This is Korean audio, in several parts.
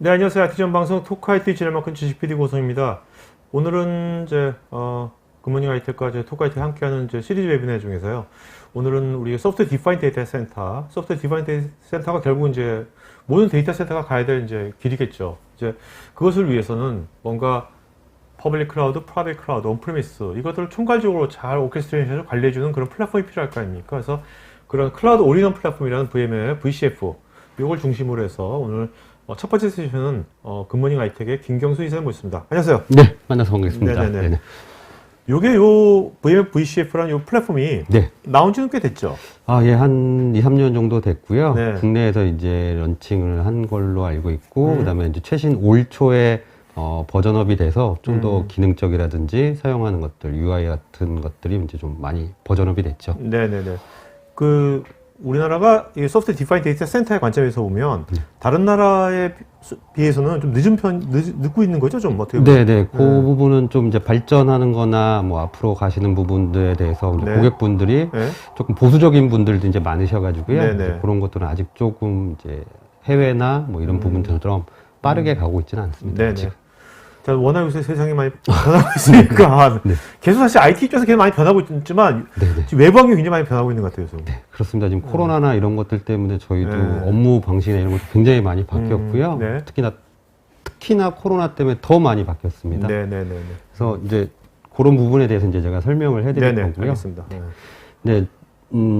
네, 안녕하세요. IT전 방송 토크아이티 진행만큼 주식 PD 고성입니다. 오늘은 이제 굿모닝 IT과 토크아이티 함께하는 이제 시리즈 웨비나 중에서요. 오늘은 우리 소프트웨어 디파인 데이터 센터, 소프트웨어 디파인 데이터 센터가 결국 이제 모든 데이터 센터가 가야 될 이제 길이겠죠. 이제 그것을 위해서는 뭔가 퍼블릭 클라우드, 프라이빗 클라우드, 온프리미스 이것들을 총괄적으로 잘 오케스트레이션을 관리해주는 그런 플랫폼이 필요할 거 아닙니까? 그래서 그런 클라우드 올인원 플랫폼이라는 VMware, VCF 이걸 중심으로 해서 오늘 첫 번째 세션은 굿모닝 아이텍의 김경수 이사님 모셨습니다. 안녕하세요. 네, 만나서 반갑습니다. 네네네. 네네. 요게 요 VMware VCF라는 요 플랫폼이 네. 나온 지는 꽤 됐죠? 예, 한 2, 3년 정도 됐고요. 네. 국내에서 이제 런칭을 한 걸로 알고 있고, 그 다음에 이제 최신 올 초에 버전업이 돼서 좀 더 기능적이라든지 사용하는 것들, UI 같은 것들이 이제 좀 많이 버전업이 됐죠. 네네네. 우리나라가 이 소프트웨어 디파인 데이터 센터의 관점에서 보면 다른 나라에 비해서는 좀 늦고 있는 거죠? 좀 어떻게 보면. 네네. 그 부분은 좀 이제 발전하는 거나 뭐 앞으로 가시는 부분들에 대해서 이제 네. 고객분들이 네. 조금 보수적인 분들도 이제 많으셔가지고요. 네네. 이제 그런 것들은 아직 조금 이제 해외나 뭐 이런 부분들처럼 빠르게 가고 있지는 않습니다. 네네. 아직. 자, 워낙 요새 세상이 많이 변하고 있으니까 네. 계속 사실 IT 입장에서 계속 많이 변하고 있지만 네네. 지금 외부 환경이 굉장히 많이 변하고 있는 것 같아요. 요즘. 네, 그렇습니다. 지금 코로나나 이런 것들 때문에 저희도 네. 업무 방식이나 이런 것도 굉장히 많이 바뀌었고요. 네. 특히나 코로나 때문에 더 많이 바뀌었습니다. 네네네. 그래서 이제 그런 부분에 대해서 이제 제가 설명을 해드릴 네네. 거고요. 알겠습니다. 네. 네,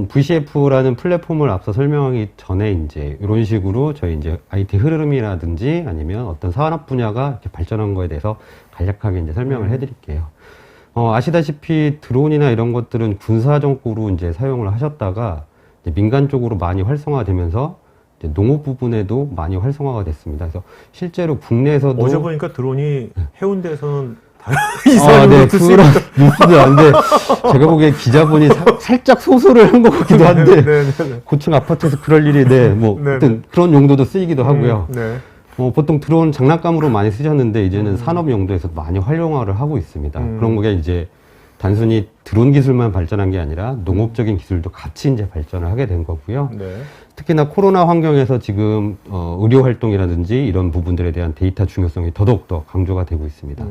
VCF라는 플랫폼을 앞서 설명하기 전에 이제 이런 식으로 저희 이제 IT 흐름이라든지 아니면 어떤 산업 분야가 이렇게 발전한 거에 대해서 간략하게 이제 설명을 해드릴게요. 아시다시피 드론이나 이런 것들은 군사적으로 이제 사용을 하셨다가 이제 민간 쪽으로 많이 활성화되면서 이제 농업 부분에도 많이 활성화가 됐습니다. 그래서 실제로 국내에서도 어제 보니까 드론이 해운대에서는 이상한 네, 것도 그런 뉴스도 안데 제가 보기엔 기자분이 살짝 소설을 한 것 같기도 한데 네네네. 고층 아파트에서 그럴 일이 뭐 네네. 하여튼 그런 용도도 쓰이기도 하고요. 네. 보통 드론 장난감으로 많이 쓰셨는데 이제는 산업 용도에서 많이 활용화를 하고 있습니다. 그런 게 이제 단순히 드론 기술만 발전한 게 아니라 농업적인 기술도 같이 이제 발전을 하게 된 거고요. 네. 특히나 코로나 환경에서 지금 의료 활동이라든지 이런 부분들에 대한 데이터 중요성이 더더욱 더 강조가 되고 있습니다.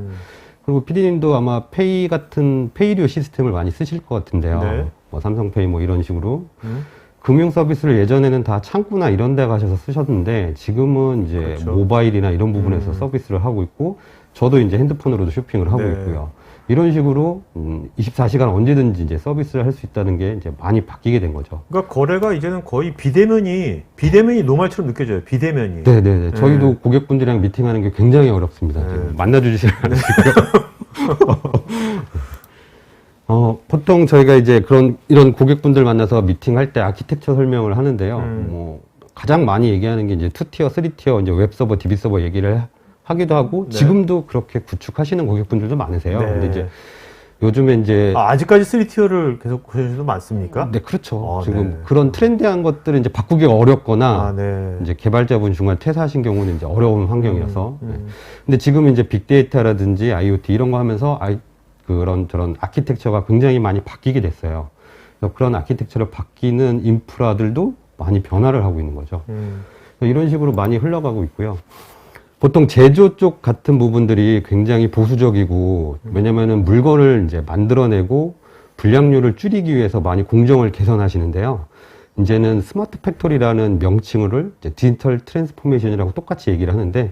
그리고 PD님도 아마 페이류 시스템을 많이 쓰실 것 같은데요. 네. 뭐 삼성페이 뭐 이런 식으로. 금융 서비스를 예전에는 다 창구나 이런 데 가셔서 쓰셨는데 지금은 이제 그렇죠. 모바일이나 이런 부분에서 서비스를 하고 있고 저도 이제 핸드폰으로도 쇼핑을 하고 네. 있고요. 이런 식으로 24시간 언제든지 이제 서비스를 할 수 있다는 게 이제 많이 바뀌게 된 거죠. 그러니까 거래가 이제는 거의 비대면이 노말처럼 느껴져요. 비대면이. 네네네. 저희도 고객분들이랑 미팅하는 게 굉장히 어렵습니다. 네. 지금 만나주시지 않으시고요. 보통 저희가 이제 이런 고객분들 만나서 미팅할 때 아키텍처 설명을 하는데요. 뭐, 가장 많이 얘기하는 게 이제 2티어, 3티어, 이제 웹서버, DB서버 얘기를 하기도 하고, 네. 지금도 그렇게 구축하시는 고객분들도 많으세요. 네. 근데 이제 요즘에 이제 아직까지 3티어를 계속 구하시는 분도 많습니까? 네, 그렇죠. 아, 지금 네. 그런 트렌디한 것들을 이제 바꾸기가 어렵거나, 아, 네. 이제 개발자분 중간 퇴사하신 경우는 이제 어려운 환경이어서. 네. 근데 지금 이제 빅데이터라든지 IoT 이런 거 하면서 저런 아키텍처가 굉장히 많이 바뀌게 됐어요. 그래서 그런 아키텍처를 바뀌는 인프라들도 많이 변화를 하고 있는 거죠. 이런 식으로 많이 흘러가고 있고요. 보통 제조 쪽 같은 부분들이 굉장히 보수적이고, 왜냐면은 물건을 이제 만들어내고 불량률을 줄이기 위해서 많이 공정을 개선하시는데요. 이제는 스마트 팩토리라는 명칭을 이제 디지털 트랜스포메이션이라고 똑같이 얘기를 하는데,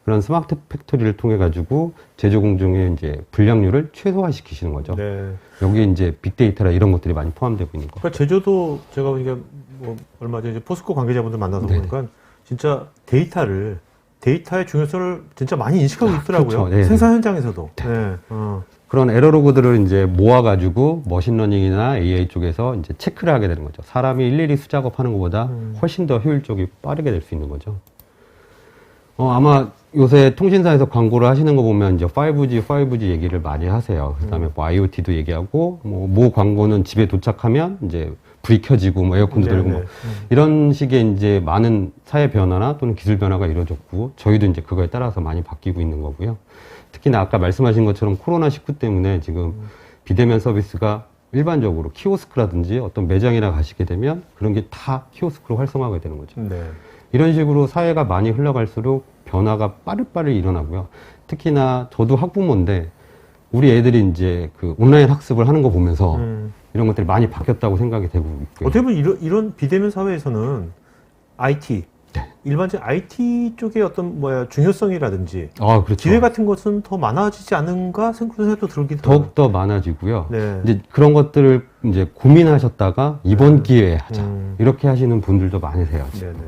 그런 스마트 팩토리를 통해 가지고 제조 공정의 이제 불량률을 최소화시키시는 거죠. 네. 여기에 이제 빅데이터라 이런 것들이 많이 포함되고 있는 거. 그러니까 제조도 제가 보니까 뭐 얼마 전에 이제 포스코 관계자분들 만나서 네네. 보니까 진짜 데이터의 중요성을 진짜 많이 인식하고 있더라고요. 그렇죠. 네네. 생산 현장에서도. 네. 그런 에러로그들을 이제 모아가지고 머신러닝이나 AI 쪽에서 이제 체크를 하게 되는 거죠. 사람이 일일이 수작업하는 것보다 훨씬 더 효율적이 빠르게 될 수 있는 거죠. 아마 요새 통신사에서 광고를 하시는 거 보면 이제 5G 얘기를 많이 하세요. 그 다음에 뭐 IoT도 얘기하고, 모 광고는 집에 도착하면 이제 불이 켜지고, 뭐 에어컨도 네네. 들고, 이런 식의 이제 많은 사회 변화나 또는 기술 변화가 이루어졌고, 저희도 이제 그거에 따라서 많이 바뀌고 있는 거고요. 특히나 아까 말씀하신 것처럼 코로나19 때문에 지금 비대면 서비스가 일반적으로 키오스크라든지 어떤 매장이나 가시게 되면 그런 게 다 키오스크로 활성화가 되는 거죠. 네. 이런 식으로 사회가 많이 흘러갈수록 변화가 빠르빠르 일어나고요. 특히나 저도 학부모인데 우리 애들이 이제 그 온라인 학습을 하는 거 보면서 이런 것들이 많이 바뀌었다고 생각이 되고 있고요. 어떻게 보면 이런 비대면 사회에서는 IT, 네. 일반적인 IT 쪽의 어떤 중요성이라든지 아, 그렇죠. 기회 같은 것은 더 많아지지 않은가 생각도 들기도 더욱더 많아지고요. 네. 이제 그런 것들을 이제 고민하셨다가 이번 기회에 하자. 이렇게 하시는 분들도 많으세요. 지금. 네네.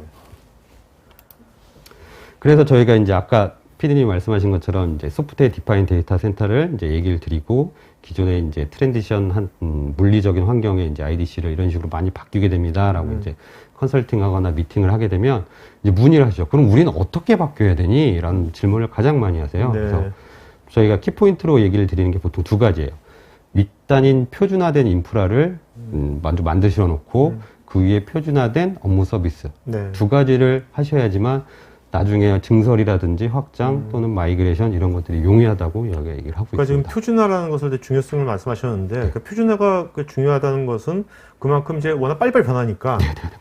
그래서 저희가 이제 아까 피디님이 말씀하신 것처럼 이제 소프트웨어 디파인 데이터 센터를 이제 얘기를 드리고 기존에 이제 트랜지션 물리적인 환경에 이제 IDC를 이런 식으로 많이 바뀌게 됩니다라고 이제 컨설팅하거나 미팅을 하게 되면 이제 문의를 하시죠. 그럼 우리는 어떻게 바뀌어야 되니? 라는 질문을 가장 많이 하세요. 네. 그래서 저희가 키포인트로 얘기를 드리는 게 보통 두 가지예요. 밑단인 표준화된 인프라를 먼저 만드셔 놓고 그 위에 표준화된 업무 서비스 네. 두 가지를 하셔야지만 나중에 증설이라든지 확장 또는 마이그레이션 이런 것들이 용이하다고 여기가 얘기를 하고 그러니까 지금 있습니다. 표준화라는 것을 중요성을 말씀하셨는데 그 표준화가 중요하다는 것은 그만큼 이제 워낙 빨리빨리 변하니까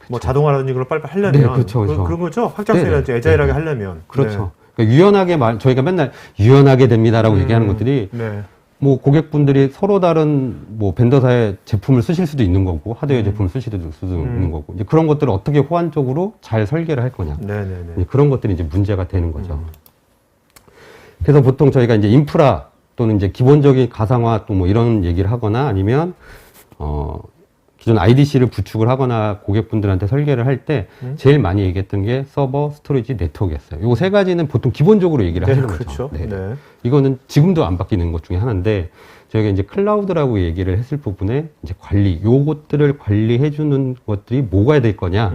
뭐 자동화라든지 그걸 빨리빨리 하려면 네, 그렇죠, 그렇죠. 그런 거죠. 확장성이라든지 애자일하게 하려면 그렇죠. 그러니까 유연하게 저희가 맨날 유연하게 됩니다라고 얘기하는 것들이 네. 뭐 고객분들이 서로 다른 뭐 벤더사의 제품을 쓰실 수도 있는 거고 하드웨어 제품을 쓰실 수도 있는 거고 이제 그런 것들을 어떻게 호환적으로 잘 설계를 할 거냐 네네네. 이제 그런 것들이 이제 문제가 되는 거죠. 그래서 보통 저희가 이제 인프라 또는 이제 기본적인 가상화 또 뭐 이런 얘기를 하거나 아니면 기존 IDC를 구축을 하거나 고객분들한테 설계를 할 때 제일 많이 얘기했던 게 서버, 스토리지, 네트워크였어요. 요 세 가지는 보통 기본적으로 얘기를 네, 하시는 그렇죠. 거죠. 네. 네. 이거는 지금도 안 바뀌는 것 중에 하나인데 저희가 이제 클라우드라고 얘기를 했을 부분에 이제 관리, 요것들을 관리해 주는 것들이 뭐가 될 거냐.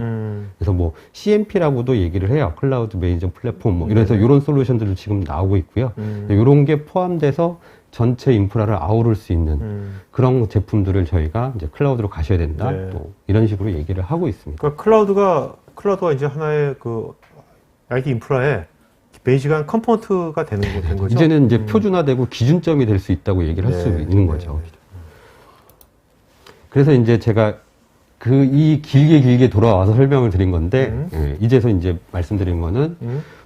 그래서 뭐 CMP라고도 얘기를 해요. 클라우드 매니저 플랫폼 뭐 이래서 이런 솔루션들도 지금 나오고 있고요. 이런 게 포함돼서 전체 인프라를 아우를 수 있는 그런 제품들을 저희가 이제 클라우드로 가셔야 된다. 네. 또 이런 식으로 얘기를 하고 있습니다. 그러니까 클라우드가 이제 하나의 그 IT 인프라의 베이직한 컴포넌트가 된 거죠. 이제는 이제 표준화되고 기준점이 될 수 있다고 얘기를 할 수 네. 있는 거죠. 그래서 이제 제가 이 길게 돌아와서 설명을 드린 건데, 예, 이제서 이제 말씀드린 거는,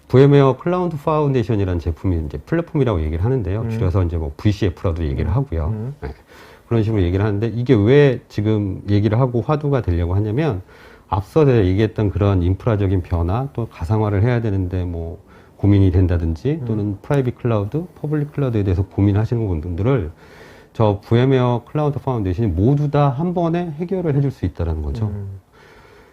VM웨어 클라우드 파운데이션이라는 제품이 이제 플랫폼이라고 얘기를 하는데요. 줄여서 이제 뭐 VCF라도 얘기를 하고요. 예, 그런 식으로 얘기를 하는데, 이게 왜 지금 얘기를 하고 화두가 되려고 하냐면, 앞서 제가 얘기했던 그런 인프라적인 변화, 또 가상화를 해야 되는데, 뭐, 고민이 된다든지, 또는 프라이빗 클라우드, 퍼블릭 클라우드에 대해서 고민하시는 분들을 저 VM웨어 클라우드 파운데이션이 모두 다 한 번에 해결을 해줄 수 있다는 거죠.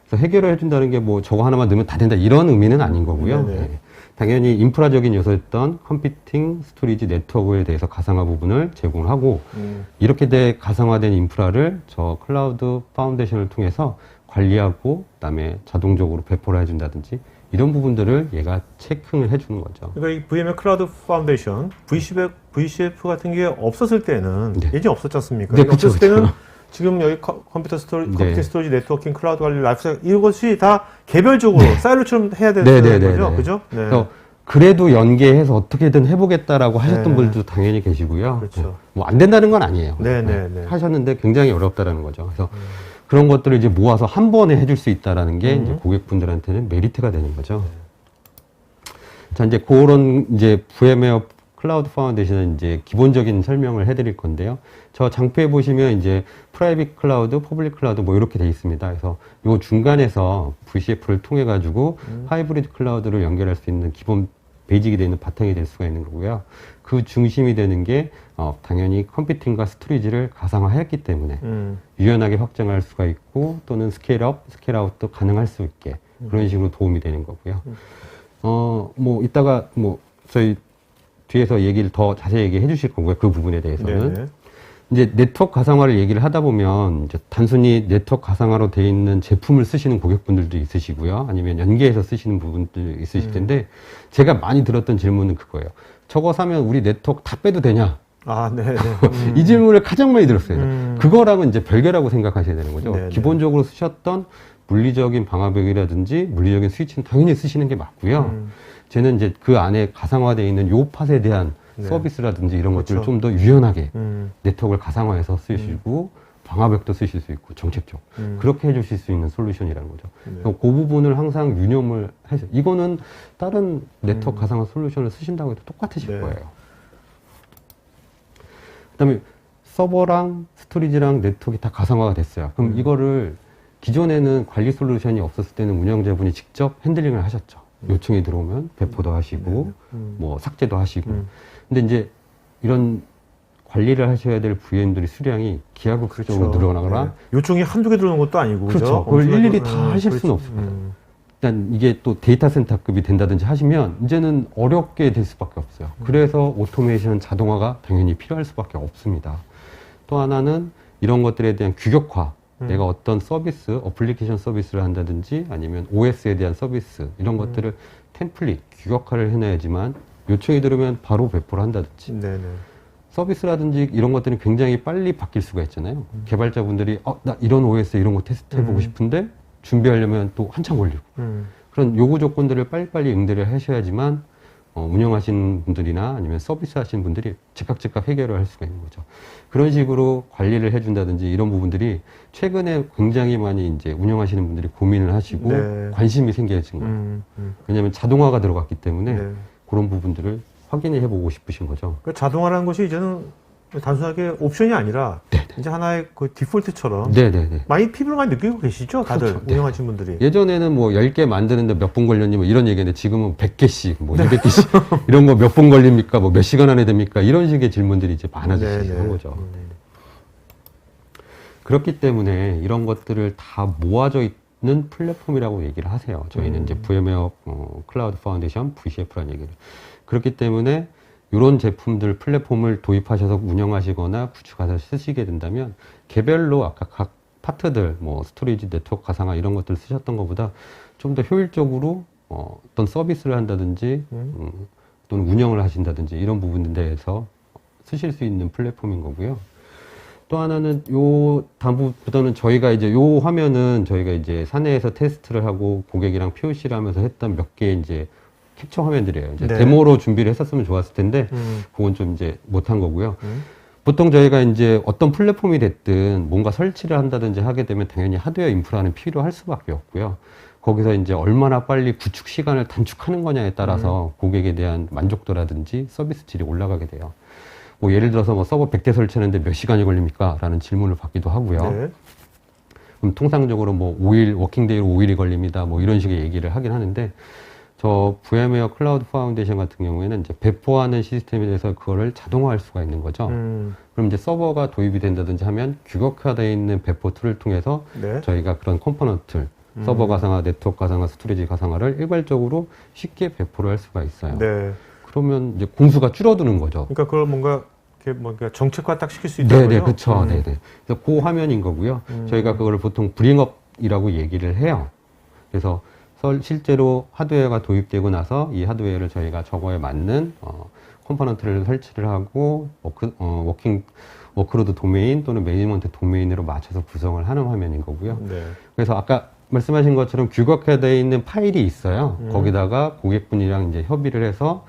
그래서 해결을 해준다는 게 뭐 저거 하나만 넣으면 다 된다 이런 의미는 아닌 거고요. 네. 당연히 인프라적인 요소였던 컴퓨팅, 스토리지, 네트워크에 대해서 가상화 부분을 제공을 하고 이렇게 가상화된 인프라를 저 클라우드 파운데이션을 통해서 관리하고 그다음에 자동적으로 배포를 해준다든지 이런 부분들을 얘가 체크를 해주는 거죠. 그러니까 이 VMware 클라우드 파운데이션, VCF 같은 게 없었을 때는 예전에 없었지 않습니까? 네, 없었을 때는 지금 여기 컴퓨팅 스토리지, 네트워킹, 클라우드 관리, 라이프 이것이 다 개별적으로 사이로처럼 해야 되는 거죠, 그죠? 네. 그래서 그래도 연계해서 어떻게든 해보겠다라고 하셨던 분들도 당연히 계시고요. 그렇죠. 뭐 안 된다는 건 아니에요. 네. 하셨는데 굉장히 어렵다라는 거죠. 그래서 그런 것들을 이제 모아서 한 번에 해줄 수 있다라는 게 이제 고객분들한테는 메리트가 되는 거죠. 자, 이제 그런 이제 VM웨어 클라우드 파운데이션은 이제 기본적인 설명을 해드릴 건데요. 저 장표에 보시면 이제 프라이빗 클라우드, 퍼블릭 클라우드 뭐 이렇게 돼 있습니다. 그래서 요 중간에서 VCF를 통해 가지고 하이브리드 클라우드를 연결할 수 있는 기본 베이직이 되는 바탕이 될 수가 있는 거고요. 그 중심이 되는 게 당연히 컴퓨팅과 스토리지를 가상화했기 때문에 유연하게 확장할 수가 있고 또는 스케일업, 스케일아웃도 가능할 수 있게 그런 식으로 도움이 되는 거고요. 뭐 이따가 뭐 저희 뒤에서 얘기를 더 자세히 얘기해 주실 거고요. 그 부분에 대해서는. 네네. 이제 네트워크 가상화를 얘기를 하다 보면 이제 단순히 네트워크 가상화로 되어 있는 제품을 쓰시는 고객분들도 있으시고요. 아니면 연계해서 쓰시는 부분도 있으실 텐데 제가 많이 들었던 질문은 그거예요. 저거 사면 우리 네트워크 다 빼도 되냐? 아, 네네. 이 질문을 가장 많이 들었어요. 그거랑은 이제 별개라고 생각하셔야 되는 거죠. 네네. 기본적으로 쓰셨던 물리적인 방화벽이라든지 물리적인 스위치는 당연히 쓰시는 게 맞고요. 쟤는 이제 그 안에 가상화되어 있는 요 팟에 대한 서비스라든지 이런 것들을 그렇죠. 좀 더 유연하게 네트워크를 가상화해서 쓰시고 방화벽도 쓰실 수 있고 정책적 그렇게 해주실 수 있는 솔루션이라는 거죠. 그래서 그 부분을 항상 유념을 해서 이거는 다른 네트워크 가상화 솔루션을 쓰신다고 해도 똑같으실 거예요. 그다음에 서버랑 스토리지랑 네트워크가 다 가상화가 됐어요. 그럼 이거를 기존에는 관리 솔루션이 없었을 때는 운영자분이 직접 핸들링을 하셨죠. 요청이 들어오면 배포도 하시고 뭐 삭제도 하시고. 근데 이제 이런 관리를 하셔야 될 VM들이 수량이 기하급수적으로 늘어나거나 요청이 한두 개 들어오는 것도 아니고 그렇죠. 그걸 일일이 다 하실 수는 없습니다. 일단 이게 또 데이터 센터급이 된다든지 하시면 이제는 어렵게 될 수밖에 없어요. 그래서 오토메이션 자동화가 당연히 필요할 수밖에 없습니다. 또 하나는 이런 것들에 대한 규격화. 내가 어떤 서비스, 어플리케이션 서비스를 한다든지 아니면 OS에 대한 서비스 이런 것들을 템플릿, 규격화를 해놔야지만 요청이 들으면 바로 배포를 한다든지 서비스라든지 이런 것들은 굉장히 빨리 바뀔 수가 있잖아요. 개발자분들이 나 이런 OS 이런 거 테스트 해보고 싶은데 준비하려면 또 한참 걸리고 그런 요구 조건들을 빨리빨리 응대를 하셔야지만 운영하시는 분들이나 아니면 서비스 하시는 분들이 즉각 해결을 할 수가 있는 거죠. 그런 식으로 관리를 해준다든지 이런 부분들이 최근에 굉장히 많이 이제 운영하시는 분들이 고민을 하시고 관심이 생겨진 거예요. 왜냐하면 자동화가 들어갔기 때문에 그런 부분들을 확인을 해보고 싶으신 거죠. 그러니까 자동화라는 것이 이제는 단순하게 옵션이 아니라 이제 하나의 그 디폴트처럼 많이 피부를 많이 느끼고 계시죠? 다들 그렇죠. 운영하시는 분들이. 예전에는 뭐 10개 만드는데 몇 분 걸렸니 뭐 이런 얘기했는데 지금은 100개씩 뭐 200개씩 이런 거 몇 분 걸립니까? 뭐 몇 시간 안에 됩니까? 이런 식의 질문들이 이제 많아지시는 거죠. 그렇기 때문에 이런 것들을 다 모아져 있는 플랫폼이라고 얘기를 하세요. 저희는 이제 VM웨어 클라우드 파운데이션 VCF라는 얘기를. 그렇기 때문에 이런 제품들 플랫폼을 도입하셔서 운영하시거나 구축하셔서 쓰시게 된다면 개별로 아까 각 파트들 뭐 스토리지, 네트워크 가상화 이런 것들 쓰셨던 것보다 좀 더 효율적으로 어떤 서비스를 한다든지 또는 운영을 하신다든지 이런 부분에 대해서 쓰실 수 있는 플랫폼인 거고요. 또 하나는 요 다음부터는 저희가 이제 요 화면은 저희가 이제 사내에서 테스트를 하고 고객이랑 POC를 하면서 했던 몇 개의 이제 캡처 화면들이에요. 이제 데모로 준비를 했었으면 좋았을 텐데, 그건 좀 이제 못한 거고요. 보통 저희가 이제 어떤 플랫폼이 됐든 뭔가 설치를 한다든지 하게 되면 당연히 하드웨어 인프라는 필요할 수밖에 없고요. 거기서 이제 얼마나 빨리 구축 시간을 단축하는 거냐에 따라서 고객에 대한 만족도라든지 서비스 질이 올라가게 돼요. 뭐 예를 들어서 뭐 서버 100대 설치하는데 몇 시간이 걸립니까? 라는 질문을 받기도 하고요. 그럼 통상적으로 뭐 5일, 워킹데이로 5일이 걸립니다. 뭐 이런 식의 얘기를 하긴 하는데, 저 VM웨어 클라우드 파운데이션 같은 경우에는 이제 배포하는 시스템에 대해서 그거를 자동화할 수가 있는 거죠. 그럼 이제 서버가 도입이 된다든지 하면 규격화되어 있는 배포 툴을 통해서 저희가 그런 컴포넌트를 서버 가상화, 네트워크 가상화, 스토리지 가상화를 일괄적으로 쉽게 배포를 할 수가 있어요. 그러면 이제 공수가 줄어드는 거죠. 그러니까 그걸 뭔가 정책화 딱 시킬 수 있다는 거죠? 그렇죠. 그래서 그 화면인 거고요. 저희가 그거를 보통 브링업이라고 얘기를 해요. 그래서 실제로 하드웨어가 도입되고 나서 이 하드웨어를 저희가 저거에 맞는 컴포넌트를 설치를 하고 워크로드 도메인 또는 매니지먼트 도메인으로 맞춰서 구성을 하는 화면인 거고요. 그래서 아까 말씀하신 것처럼 규격화되어 있는 파일이 있어요. 거기다가 고객분이랑 이제 협의를 해서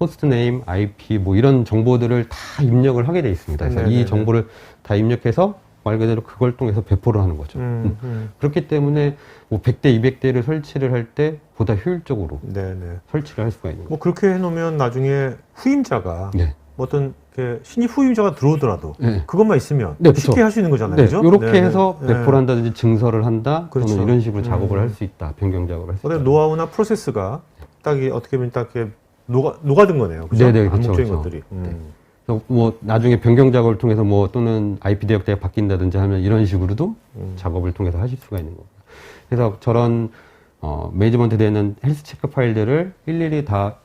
호스트 네임, IP 뭐 이런 정보들을 다 입력을 하게 돼 있습니다. 그래서 이 정보를 다 입력해서 말 그대로 그걸 통해서 배포를 하는 거죠. 그렇기 때문에 뭐 100대, 200대를 설치를 할 때 보다 효율적으로 설치를 할 수가 있는 거죠. 뭐 그렇게 해놓으면 나중에 후임자가 어떤 신입 후임자가 들어오더라도 그것만 있으면 쉽게 할 수 있는 거잖아요. 그죠? 이렇게 해서 배포를 한다든지 증설을 한다. 또는 이런 식으로 작업을 할 수 있다. 변경 작업을 할 수 있다. 노하우나 프로세스가 딱 어떻게 보면 딱 녹아든 거네요. 그죠? 암묵적인 것들이. 뭐 나중에 변경 작업을 통해서 뭐 또는 IP 대역대가 바뀐다든지 하면 이런 식으로도 작업을 통해서 하실 수가 있는 겁니다. 그래서 저런 매니지먼트 되는 헬스 체크 파일들을 일일이 다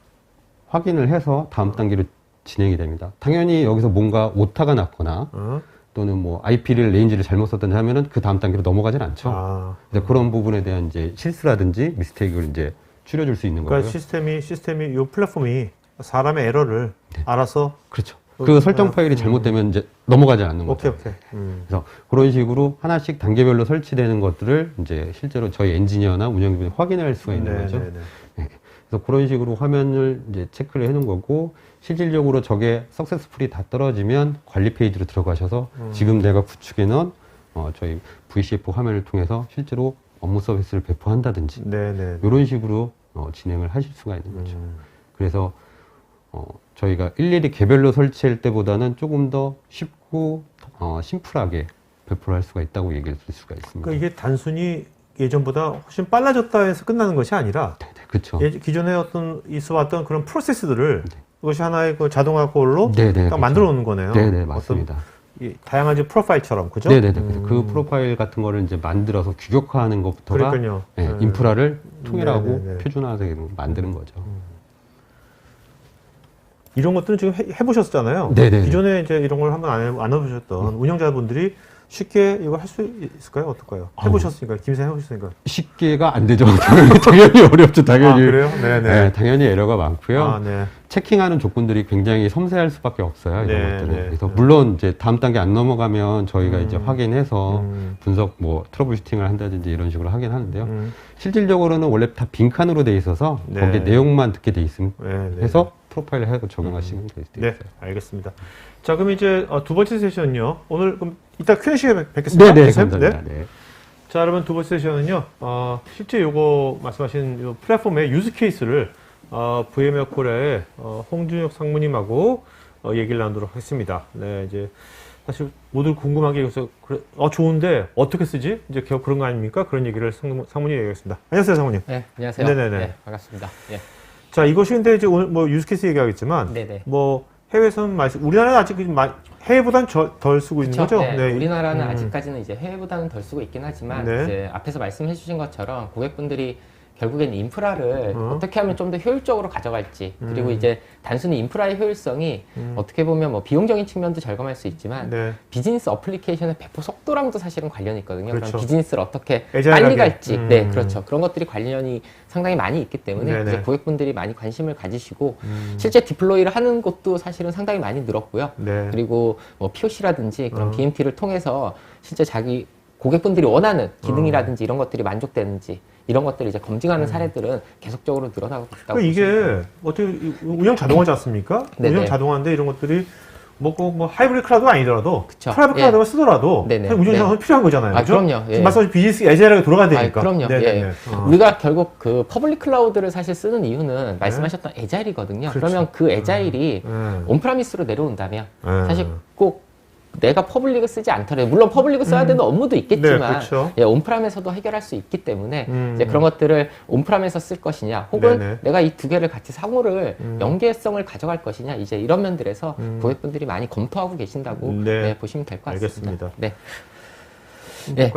확인을 해서 다음 단계로 진행이 됩니다. 당연히 여기서 뭔가 오타가 났거나 또는 뭐 IP를 레인지를 잘못 썼든지 하면은 그 다음 단계로 넘어가진 않죠. 그래서 그런 부분에 대한 이제 실수라든지 미스테이크를 이제 줄여줄 수 있는 거고요. 그러니까 시스템이 이 플랫폼이 사람의 에러를 알아서 그 설정 파일이 잘못되면 이제 넘어가지 않는 거죠. 그래서 그런 식으로 하나씩 단계별로 설치되는 것들을 이제 실제로 저희 엔지니어나 운영진이 확인할 수가 있는 거죠. 그래서 그런 식으로 화면을 이제 체크를 해놓은 거고, 실질적으로 저게 석세스풀이 다 떨어지면 관리 페이지로 들어가셔서 지금 내가 구축해 놓은 저희 VCF 화면을 통해서 실제로 업무 서비스를 배포한다든지 네네. 이런 식으로 진행을 하실 수가 있는 거죠. 그래서 저희가 일일이 개별로 설치할 때보다는 조금 더 쉽고 심플하게 배포를 할 수가 있다고 얘기를 드릴 수가 있습니다. 그러니까 이게 단순히 예전보다 훨씬 빨라졌다 해서 끝나는 것이 아니라 네네, 그렇죠. 기존에 어떤 있어왔던 그런 프로세스들을 이것이 하나의 그 자동화 꼴로 네네, 딱 그렇죠. 만들어 놓는 거네요. 네네, 맞습니다. 이 다양한 이제 프로파일처럼 그죠? 네네네. 그 프로파일 같은 거를 이제 만들어서 규격화하는 것부터가 그러니까요. 네, 네. 인프라를 통일하고 네네네. 표준화되게 만드는 거죠. 이런 것들은 지금 해보셨잖아요. 네네. 기존에 이제 이런 걸 한번 안 해보셨던 운영자분들이 쉽게 이거 할 수 있을까요? 어떨까요? 해보셨으니까, 김생 해보셨으니까. 쉽게가 안 되죠. 당연히 어렵죠. 당연히. 아, 그래요? 네네. 네, 당연히 에러가 많고요. 아, 네. 체킹하는 조건들이 굉장히 섬세할 수밖에 없어요. 이런 네, 것들은. 네. 그래서 물론 이제 다음 단계 안 넘어가면 저희가 이제 확인해서 음. 분석 뭐 트러블 슈팅을 한다든지 이런 식으로 하긴 하는데요. 실질적으로는 원래 다 빈칸으로 돼 있어서 네. 거기에 내용만 듣게 돼 있으면 네, 네. 해서 프로파일을 해서 적용하시면 돼 있어요. 네, 알겠습니다. 자, 그럼 이제 두 번째 세션은요. 오늘 그럼 이따 Q&A 시간에 뵙겠습니다. 네네, 선생님? 감사합니다. 네. 자, 여러분 두 번째 세션은요. 실제 요거 말씀하신 요 플랫폼의 유즈 케이스를 VM웨어 콜의 홍준혁 상무님하고 얘기를 나누도록 하겠습니다. 네, 이제 사실 모두 궁금한 게 있어서 좋은데 어떻게 쓰지? 이제 결국 그런 거 아닙니까? 그런 얘기를 상무님 얘기하겠습니다. 안녕하세요, 상무님. 네, 안녕하세요. 네네네. 네, 반갑습니다. 예. 자, 이것이 근데 이제 오늘 뭐 유즈 케이스 얘기하겠지만 네네. 뭐 해외에서는 우리나라는 아직 해외보다는 덜 쓰고 있는 그쵸? 거죠? 네, 우리나라는 아직까지는 이제 해외보다는 덜 쓰고 있긴 하지만 네. 이제 앞에서 말씀해 주신 것처럼 고객분들이 결국엔 인프라를 어떻게 하면 좀 더 효율적으로 가져갈지 그리고 이제 단순히 인프라의 효율성이 어떻게 보면 뭐 비용적인 측면도 절감할 수 있지만 네. 비즈니스 어플리케이션의 배포 속도랑도 사실은 관련이 있거든요. 그렇죠. 그럼 비즈니스를 어떻게 애절하게. 빨리 갈지, 네, 그렇죠. 그런 것들이 관련이 상당히 많이 있기 때문에 네네. 이제 고객분들이 많이 관심을 가지시고 실제 디플로이를 하는 곳도 사실은 상당히 많이 늘었고요. 네. 그리고 뭐 POC라든지 그런 BMT를 통해서 실제 자기 고객분들이 원하는 기능이라든지 이런 것들이 만족되는지 이런 것들을 이제 검증하는 사례들은 계속적으로 늘어나고 있다고 그러니까 이게 어떻게 운영 자동화지 않습니까? 네네. 운영 자동화인데 이런 것들이 뭐 하이브리드 클라우드가 아니더라도 그쵸. 프라이빗 예. 클라우드가 쓰더라도 네네. 운영 자동화 네. 필요한 거잖아요. 아, 그죠? 그럼요. 예. 지금 말씀하신 비즈니스 애절하게 돌아가야 되니까. 그럼요. 네네네. 예. 우리가 결국 그 퍼블릭 클라우드를 사실 쓰는 이유는 말씀하셨던 애자일이거든요. 그렇죠. 그러면 그 애자일이 온프라미스로 내려온다면 사실 꼭 내가 퍼블릭을 쓰지 않더라도 물론 퍼블릭을 써야 되는 업무도 있겠지만 네, 그렇죠. 예, 온프람에서도 해결할 수 있기 때문에 이제 그런 것들을 온프람에서 쓸 것이냐 혹은 네네. 내가 이 두 개를 같이 상호를 연계성을 가져갈 것이냐 이제 이런 면들에서 고객분들이 많이 검토하고 계신다고 네. 네, 보시면 될 것 같습니다. 알겠습니다. 네. 네.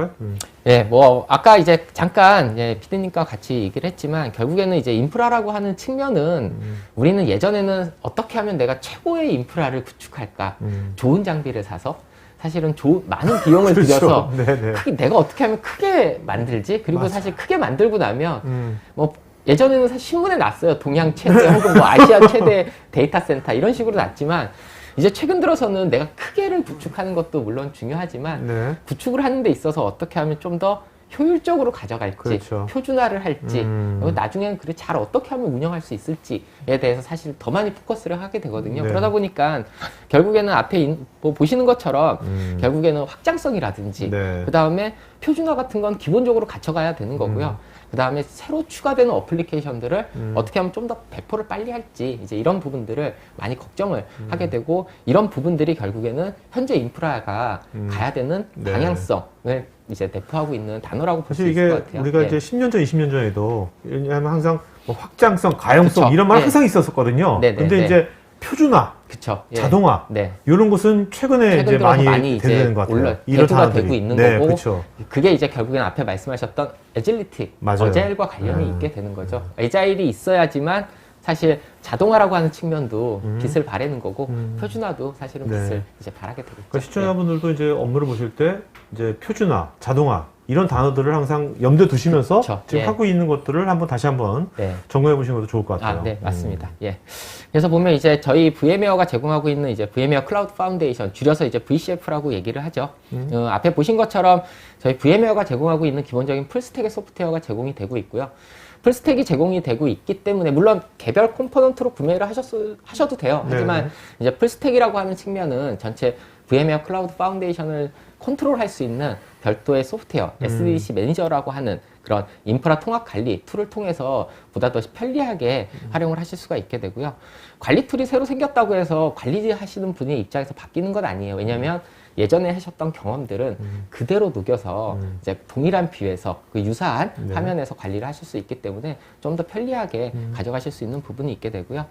예, 뭐 아까 이제 잠깐 피디님과 같이 얘기를 했지만 결국에는 이제 인프라라고 하는 측면은 우리는 예전에는 어떻게 하면 내가 최고의 인프라를 구축할까 좋은 장비를 사서 사실은 많은 비용을 그렇죠. 들여서 네네. 내가 어떻게 하면 크게 만들지 그리고 맞아. 사실 크게 만들고 나면 뭐 예전에는 사실 신문에 났어요. 동양 최대 혹은 뭐 아시아 최대 데이터 센터 이런 식으로 났지만 이제 최근 들어서는 내가 크게를 구축하는 것도 물론 중요하지만 네. 구축을 하는 데 있어서 어떻게 하면 좀 더 효율적으로 가져갈지 그렇죠. 표준화를 할지 그리고 나중에는 그래 잘 어떻게 하면 운영할 수 있을지에 대해서 사실 더 많이 포커스를 하게 되거든요. 네. 그러다 보니까 결국에는 앞에 뭐 보시는 것처럼 결국에는 확장성이라든지 네. 그 다음에 표준화 같은 건 기본적으로 갖춰가야 되는 거고요. 그 다음에 새로 추가되는 어플리케이션들을 어떻게 하면 좀 더 배포를 빨리 할지 이제 이런 부분들을 많이 걱정을 하게 되고 이런 부분들이 결국에는 현재 인프라가 가야 되는 네. 방향성을 이제 대표하고 있는 단어라고 볼 수 사실 있을 것 이게 같아요. 우리가 예. 이제 10년 전, 20년 전에도 왜냐하면 항상 뭐 확장성, 가용성 그쵸. 이런 말 예. 항상 있었었거든요. 네네, 근데 네. 이제 표준화, 그쵸. 예. 자동화 네. 이런 것은 최근에 최근 이제 들어서 많이 이제 되는 것 같아요. 이런 대두가 단어들이. 되고 있는 네, 거고 그렇죠. 그게 이제 결국엔 앞에 말씀하셨던 애질리티, 맞아요. 어자일과 관련이 있게 되는 거죠. 애자일이 있어야지만 사실 자동화라고 하는 측면도 빛을 발하는 거고 표준화도 사실은 네. 빛을 이제 발하게 되겠죠. 그러니까 시청자분들도 이제 업무를 보실 때 이제 표준화, 자동화 이런 단어들을 항상 염두에 두시면서 그쵸. 지금 예. 하고 있는 것들을 한번 다시 한번 네. 점검해 보시는 것도 좋을 것 같아요. 네, 맞습니다. 예. 그래서 보면 이제 저희 VM웨어가 제공하고 있는 이제 VM웨어 클라우드 파운데이션, 줄여서 이제 VCF라고 얘기를 하죠. 앞에 보신 것처럼 저희 VM웨어가 제공하고 있는 기본적인 풀스택의 소프트웨어가 제공이 되고 있고요. 풀스택이 제공이 되고 있기 때문에 물론 개별 컴포넌트로 구매를 하셔도 돼요. 네. 하지만 이제 풀스택이라고 하는 측면은 전체 VM웨어 클라우드 파운데이션을 컨트롤할 수 있는 별도의 소프트웨어, SDC 매니저라고 하는 그런 인프라 통합 관리 툴을 통해서 보다 더 편리하게 활용을 하실 수가 있게 되고요. 관리 툴이 새로 생겼다고 해서 관리하시는 분의 입장에서 바뀌는 건 아니에요. 왜냐하면 예전에 하셨던 경험들은 그대로 녹여서 이제 동일한 뷰에서 그 유사한 네. 화면에서 관리를 하실 수 있기 때문에 좀 더 편리하게 가져가실 수 있는 부분이 있게 되고요.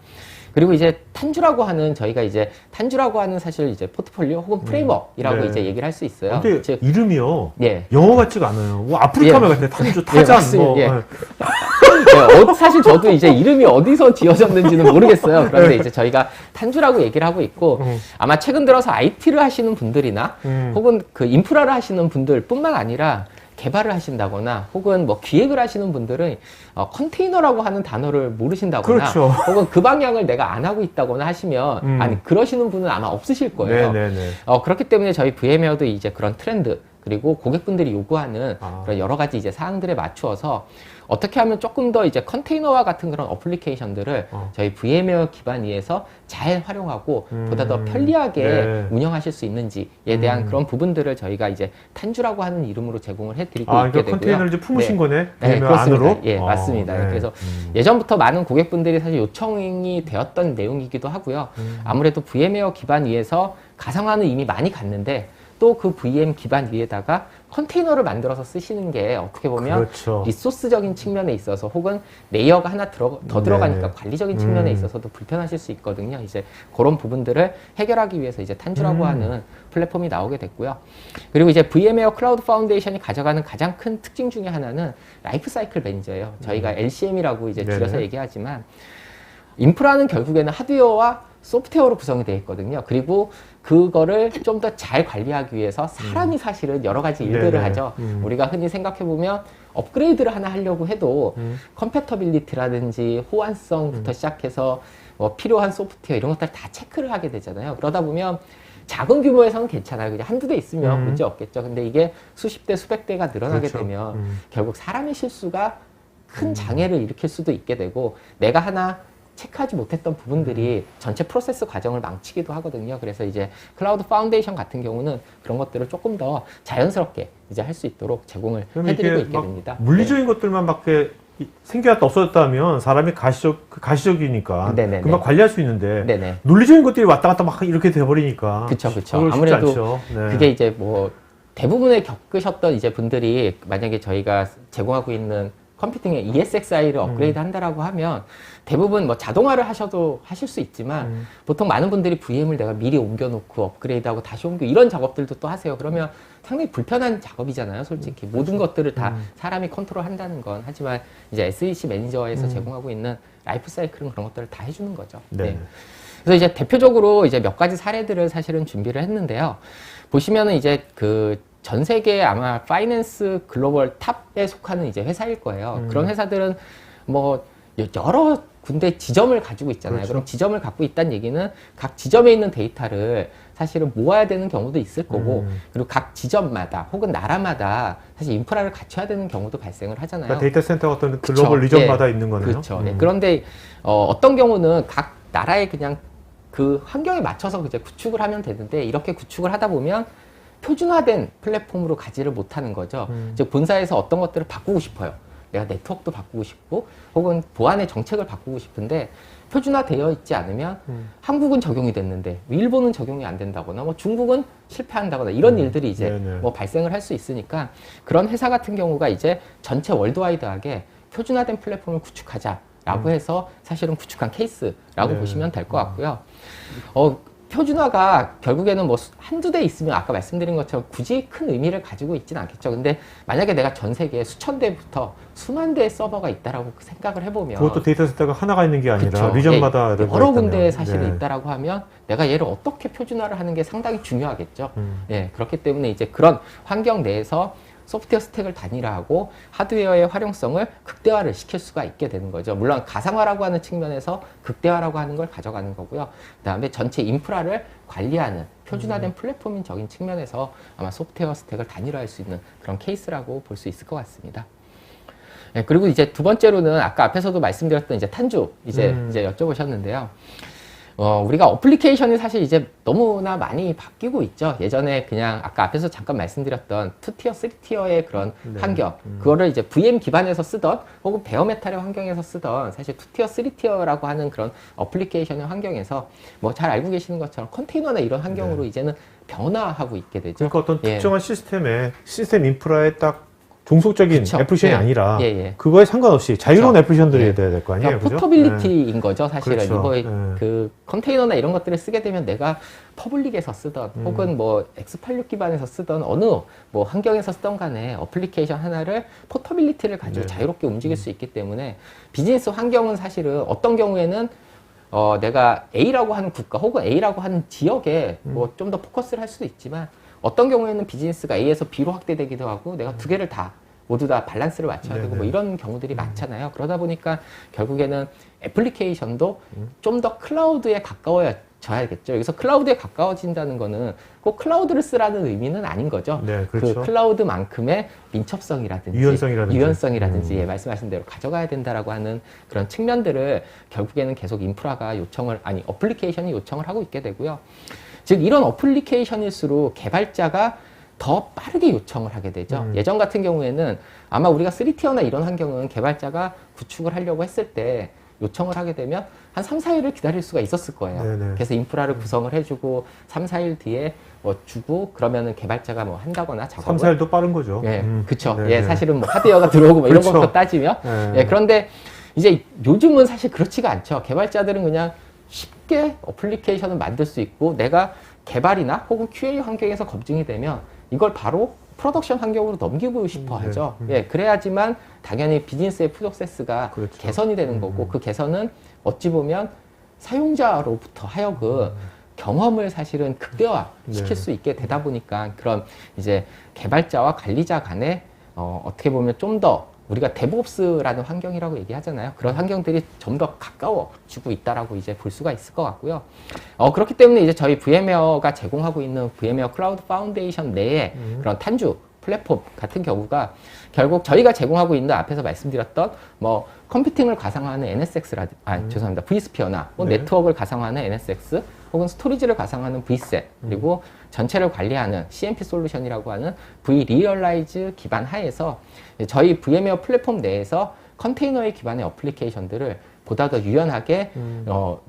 그리고 이제 탄주라고 하는 저희가 이제 탄주라고 하는 사실 이제 포트폴리오 혹은 프레임워크라고 네. 이제 얘기를 할 수 있어요. 근데 즉, 이름이요. 예. 영어 같지가 않아요. 뭐 아프리카 말 같아. 탄주, 타잔, 맞습니다. 뭐. 예. 네, 사실 저도 이제 이름이 어디서 지어졌는지는 모르겠어요. 그런데 이제 저희가 탄주라고 얘기를 하고 있고 아마 최근 들어서 IT를 하시는 분들이나 혹은 그 인프라를 하시는 분들뿐만 아니라 개발을 하신다거나 혹은 뭐 기획을 하시는 분들은 컨테이너라고 하는 단어를 모르신다거나 그렇죠. 혹은 그 방향을 내가 안 하고 있다거나 하시면 아니 그러시는 분은 아마 없으실 거예요. 네네네. 그렇기 때문에 저희 VM웨어도 이제 그런 트렌드 그리고 고객분들이 요구하는 그런 여러 가지 이제 사항들에 맞추어서 어떻게 하면 조금 더 이제 컨테이너와 같은 그런 어플리케이션들을 저희 VM웨어 기반 위에서 잘 활용하고 보다 더 편리하게 네. 운영하실 수 있는지에 대한 그런 부분들을 저희가 이제 탄주라고 하는 이름으로 제공을 해드리고 아, 있게 그러니까 되고요. 컨테이너를 이제 품으신 거네? 네, VM웨어 그렇습니다. 안으로? 예, 맞습니다. 네. 그래서 예전부터 많은 고객분들이 사실 요청이 되었던 내용이기도 하고요. 아무래도 VM웨어 기반 위에서 가상화는 이미 많이 갔는데 또 그 VM 기반 위에다가 컨테이너를 만들어서 쓰시는 게 어떻게 보면 그렇죠. 리소스적인 측면에 있어서 혹은 레이어가 하나 더 들어가니까 관리적인 측면에 있어서도 불편하실 수 있거든요. 이제 그런 부분들을 해결하기 위해서 이제 탄주라고 하는 플랫폼이 나오게 됐고요. 그리고 이제 VM웨어 클라우드 파운데이션이 가져가는 가장 큰 특징 중에 하나는 라이프 사이클 매니저예요. 저희가 LCM이라고 이제 줄여서 네네. 얘기하지만 인프라는 결국에는 하드웨어와 소프트웨어로 구성이 되어 있거든요. 그리고 그거를 좀 더 잘 관리하기 위해서 사람이 사실은 여러 가지 일들을 네네. 하죠. 우리가 흔히 생각해보면 업그레이드를 하나 하려고 해도 컴패터빌리티라든지 호환성부터 시작해서 뭐 필요한 소프트웨어 이런 것들 다 체크를 하게 되잖아요. 그러다 보면 작은 규모에서는 괜찮아요. 그냥 한두 대 있으면 문제 없겠죠. 근데 이게 수십 대, 수백 대가 늘어나게 그렇죠. 되면 결국 사람의 실수가 큰 장애를 일으킬 수도 있게 되고 내가 하나 체크하지 못했던 부분들이 전체 프로세스 과정을 망치기도 하거든요. 그래서 이제 클라우드 파운데이션 같은 경우는 그런 것들을 조금 더 자연스럽게 이제 할 수 있도록 제공을 그러면 해드리고 이게 있게 막 됩니다. 물리적인 것들만 막 이렇게 생겨났다 없어졌다 하면 사람이 가시적이니까 네네네. 금방 관리할 수 있는데 네네. 논리적인 것들이 왔다 갔다 막 이렇게 돼버리니까 그쵸. 그걸 쉽지 아무래도 않죠. 네. 그게 이제 뭐 대부분의 겪으셨던 이제 분들이 만약에 저희가 제공하고 있는 컴퓨팅의 ESXi를 업그레이드 한다라고 하면 대부분 뭐 자동화를 하셔도 하실 수 있지만 보통 많은 분들이 VM을 내가 미리 옮겨놓고 업그레이드하고 다시 옮겨 이런 작업들도 또 하세요. 그러면 상당히 불편한 작업이잖아요. 솔직히 모든 것들을 다 사람이 컨트롤 한다는 건 하지만 이제 SDC 매니저에서 제공하고 있는 라이프 사이클은 그런 것들을 다 해주는 거죠. 네. 그래서 이제 대표적으로 이제 몇 가지 사례들을 사실은 준비를 했는데요. 보시면은 이제 그 전 세계 아마 파이낸스 글로벌 탑에 속하는 이제 회사일 거예요. 그런 회사들은 뭐 여러 군데 지점을 가지고 있잖아요. 그렇죠. 그럼 지점을 갖고 있다는 얘기는 각 지점에 있는 데이터를 사실은 모아야 되는 경우도 있을 거고 그리고 각 지점마다 혹은 나라마다 사실 인프라를 갖춰야 되는 경우도 발생을 하잖아요. 그러니까 데이터 센터가 어떤 글로벌 리전마다 있는 거네요. 그렇죠. 그런데 어떤 경우는 각 나라의 그냥 그 환경에 맞춰서 이제 구축을 하면 되는데 이렇게 구축을 하다 보면 표준화된 플랫폼으로 가지를 못하는 거죠. 즉 본사에서 어떤 것들을 바꾸고 싶어요. 내가 네트워크도 바꾸고 싶고 혹은 보안의 정책을 바꾸고 싶은데 표준화되어 있지 않으면 한국은 적용이 됐는데 일본은 적용이 안 된다거나 뭐 중국은 실패한다거나 이런 일들이 이제 네네. 뭐 발생을 할 수 있으니까 그런 회사 같은 경우가 이제 전체 월드와이드하게 표준화된 플랫폼을 구축하자라고 해서 사실은 구축한 케이스라고 네. 보시면 될 것 같고요. 표준화가 결국에는 뭐 한두 대 있으면 아까 말씀드린 것처럼 굳이 큰 의미를 가지고 있지는 않겠죠. 근데 만약에 내가 전 세계에 수천 대부터 수만 대의 서버가 있다라고 생각을 해보면 그것도 데이터 센터가 하나가 있는 게 아니라 그쵸. 리전마다 예, 여러 군데에 있다면. 사실은 네. 있다라고 하면 내가 얘를 어떻게 표준화를 하는 게 상당히 중요하겠죠. 예, 그렇기 때문에 이제 그런 환경 내에서 소프트웨어 스택을 단일화하고 하드웨어의 활용성을 극대화를 시킬 수가 있게 되는 거죠. 물론 가상화라고 하는 측면에서 극대화라고 하는 걸 가져가는 거고요. 그다음에 전체 인프라를 관리하는 표준화된 플랫폼적인 측면에서 아마 소프트웨어 스택을 단일화할 수 있는 그런 케이스라고 볼 수 있을 것 같습니다. 네, 그리고 이제 두 번째로는 아까 앞에서도 말씀드렸던 이제 탄주 이제 여쭤보셨는데요. 우리가 어플리케이션이 사실 이제 너무나 많이 바뀌고 있죠. 예전에 그냥 아까 앞에서 잠깐 말씀드렸던 2티어, 3티어의 그런 네. 환경, 그거를 이제 VM 기반에서 쓰던 혹은 베어메탈의 환경에서 쓰던 사실 2티어, 3티어라고 하는 그런 어플리케이션의 환경에서 뭐 잘 알고 계시는 것처럼 컨테이너나 이런 환경으로 이제는 변화하고 있게 되죠. 그러니까 어떤 예. 특정한 시스템 인프라에 딱 종속적인 그쵸. 애플리케이션이 예. 아니라 예, 예. 그거에 상관없이 자유로운 그쵸. 애플리케이션들이 예. 돼야 될 거 아니에요. 그러니까 그죠? 포터빌리티인 거죠, 사실은. 그렇죠. 이거 예. 그 컨테이너나 이런 것들을 쓰게 되면 내가 퍼블릭에서 쓰던 혹은 뭐 X86 기반에서 쓰던 어느 뭐 환경에서 쓰던 간에 어플리케이션 하나를 포터빌리티를 가지고 네. 자유롭게 움직일 수 있기 때문에 비즈니스 환경은 사실은 어떤 경우에는 내가 A라고 하는 국가 혹은 A라고 하는 지역에 뭐 좀 더 포커스를 할 수도 있지만 어떤 경우에는 비즈니스가 A에서 B로 확대되기도 하고 내가 두 개를 다 모두 다 밸런스를 맞춰야 되고 뭐 네네. 이런 경우들이 많잖아요. 그러다 보니까 결국에는 애플리케이션도 좀 더 클라우드에 가까워져야겠죠. 여기서 클라우드에 가까워진다는 거는 꼭 클라우드를 쓰라는 의미는 아닌 거죠. 네, 그렇죠. 그 클라우드만큼의 민첩성이라든지 유연성이라든지. 예, 말씀하신 대로 가져가야 된다라고 하는 그런 측면들을 결국에는 계속 인프라가 어플리케이션이 요청을 하고 있게 되고요. 즉 이런 어플리케이션일수록 개발자가 더 빠르게 요청을 하게 되죠. 예전 같은 경우에는 아마 우리가 3티어나 이런 환경은 개발자가 구축을 하려고 했을 때 요청을 하게 되면 한 3, 4일을 기다릴 수가 있었을 거예요. 네네. 그래서 인프라를 구성을 해주고 3, 4일 뒤에 뭐 주고 그러면은 개발자가 뭐 한다거나 3, 작업을 4일도 빠른 거죠. 예, 그쵸. 네네. 예, 사실은 뭐 하드웨어가 들어오고 뭐 이런 그렇죠. 것부터 따지면. 네. 예, 그런데 이제 요즘은 사실 그렇지가 않죠. 개발자들은 그냥 쉽게 어플리케이션을 만들 수 있고 내가 개발이나 혹은 QA 환경에서 검증이 되면 이걸 바로 프로덕션 환경으로 넘기고 싶어 하죠. 예, 그래야지만 당연히 비즈니스의 프로세스가 그렇죠. 개선이 되는 거고 그 개선은 어찌 보면 사용자로부터 하여금 경험을 사실은 극대화 시킬 네. 수 있게 되다 보니까 그런 이제 개발자와 관리자 간에 어떻게 보면 좀 더 우리가 데브옵스라는 환경이라고 얘기하잖아요. 그런 환경들이 좀 더 가까워지고 있다라고 이제 볼 수가 있을 것 같고요. 그렇기 때문에 이제 저희 VMware가 제공하고 있는 VMware 클라우드 파운데이션 내에 그런 탄주 플랫폼 같은 경우가 결국 저희가 제공하고 있는 앞에서 말씀드렸던 뭐 컴퓨팅을 가상화하는 죄송합니다. vSphere나 뭐 네. 네트워크를 가상화하는 NSX 혹은 스토리지를 가상화하는 vSet 그리고 전체를 관리하는 CMP 솔루션이라고 하는 vRealize 기반 하에서 저희 VMware 플랫폼 내에서 컨테이너에 기반의 어플리케이션들을 보다 더 유연하게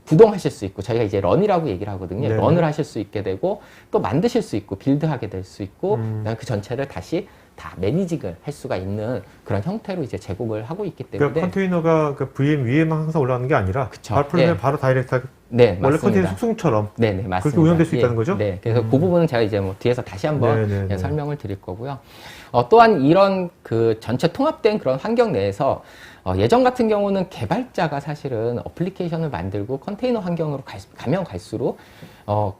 구동하실 수 있고 저희가 이제 런이라고 얘기를 하거든요. 네네. 런을 하실 수 있게 되고 또 만드실 수 있고 빌드하게 될 수 있고 그다음에 그 전체를 다시 다 매니징을 할 수가 있는 그런 형태로 이제 제공을 하고 있기 때문에 그러니까 컨테이너가 그 VM 위에만 항상 올라가는 게 아니라 그쵸. 바로 풀면 예. 바로 다이렉트하게 네, 원래 맞습니다. 컨테이너 속성처럼 네네, 맞습니다. 그렇게 운영될 수 있다는 거죠? 네, 그래서 그 부분은 제가 이제 뭐 뒤에서 다시 한번 네네네. 설명을 드릴 거고요. 또한 이런 그 전체 통합된 그런 환경 내에서 예전 같은 경우는 개발자가 사실은 어플리케이션을 만들고 컨테이너 환경으로 가면 갈수록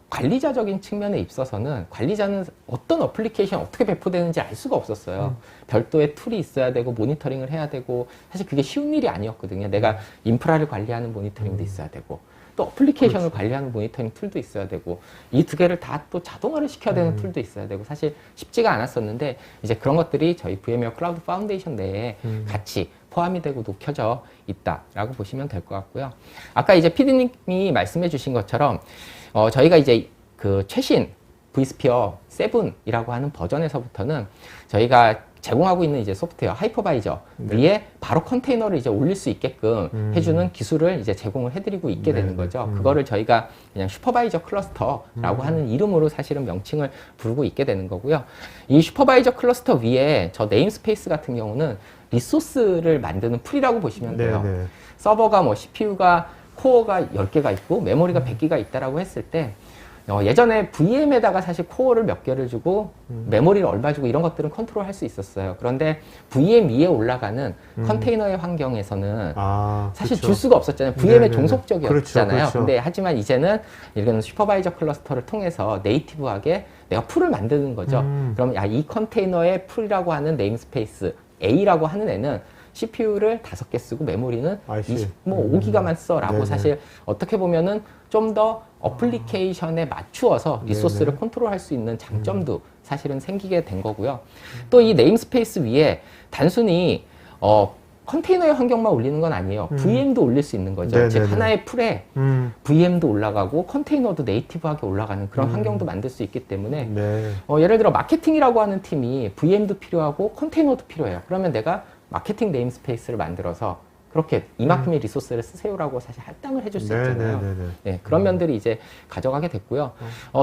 관리자적인 측면에 있어서는 관리자는 어떤 어플리케이션 어떻게 배포되는지 알 수가 없었어요. 별도의 툴이 있어야 되고 모니터링을 해야 되고 사실 그게 쉬운 일이 아니었거든요. 내가 인프라를 관리하는 모니터링도 있어야 되고 또 어플리케이션을 관리하는 모니터링 툴도 있어야 되고 이 두 개를 다 또 자동화를 시켜야 되는 툴도 있어야 되고 사실 쉽지가 않았었는데 이제 그런 것들이 저희 VMware 클라우드 파운데이션 내에 같이 포함이 되고 녹여져 있다라고 보시면 될 것 같고요. 아까 이제 PD님이 말씀해 주신 것처럼 저희가 이제 그 최신 vSphere 7이라고 하는 버전에서부터는 저희가 제공하고 있는 이제 소프트웨어 하이퍼바이저 위에 바로 컨테이너를 이제 올릴 수 있게끔 해주는 기술을 이제 제공을 해드리고 있게 되는 거죠. 그거를 저희가 그냥 슈퍼바이저 클러스터라고 하는 이름으로 사실은 명칭을 부르고 있게 되는 거고요. 이 슈퍼바이저 클러스터 위에 저 네임스페이스 같은 경우는 리소스를 만드는 풀이라고 보시면 돼요. 네네. 서버가 뭐 CPU가 코어가 10개가 있고 메모리가 100개가 있다라고 했을 때 예전에 VM에다가 사실 코어를 몇 개를 주고 메모리를 얼마 주고 이런 것들은 컨트롤 할 수 있었어요. 그런데 VM 위에 올라가는 컨테이너의 환경에서는 사실 그렇죠. 줄 수가 없었잖아요. VM의 네네네. 종속적이었잖아요. 그렇죠. 근데 하지만 이제는 이런 슈퍼바이저 클러스터를 통해서 네이티브하게 내가 풀을 만드는 거죠. 그럼 이 컨테이너의 풀이라고 하는 네임스페이스 A라고 하는 애는 CPU를 5개 쓰고 메모리는 I see. 5기가만 써라고 네네. 사실 어떻게 보면은 좀 더 어플리케이션에 맞추어서 리소스를 네네. 컨트롤할 수 있는 장점도 사실은 생기게 된 거고요. 또 이 네임스페이스 위에 단순히 컨테이너의 환경만 올리는 건 아니에요. VM도 올릴 수 있는 거죠. 네네네. 즉 하나의 풀에 VM도 올라가고 컨테이너도 네이티브하게 올라가는 그런 환경도 만들 수 있기 때문에 네. 예를 들어 마케팅이라고 하는 팀이 VM도 필요하고 컨테이너도 필요해요. 그러면 내가 마케팅 네임스페이스를 만들어서 그렇게 이만큼의 리소스를 쓰세요라고 사실 할당을 해줄 수 있잖아요. 네네네네. 네, 그런 면들이 이제 가져가게 됐고요.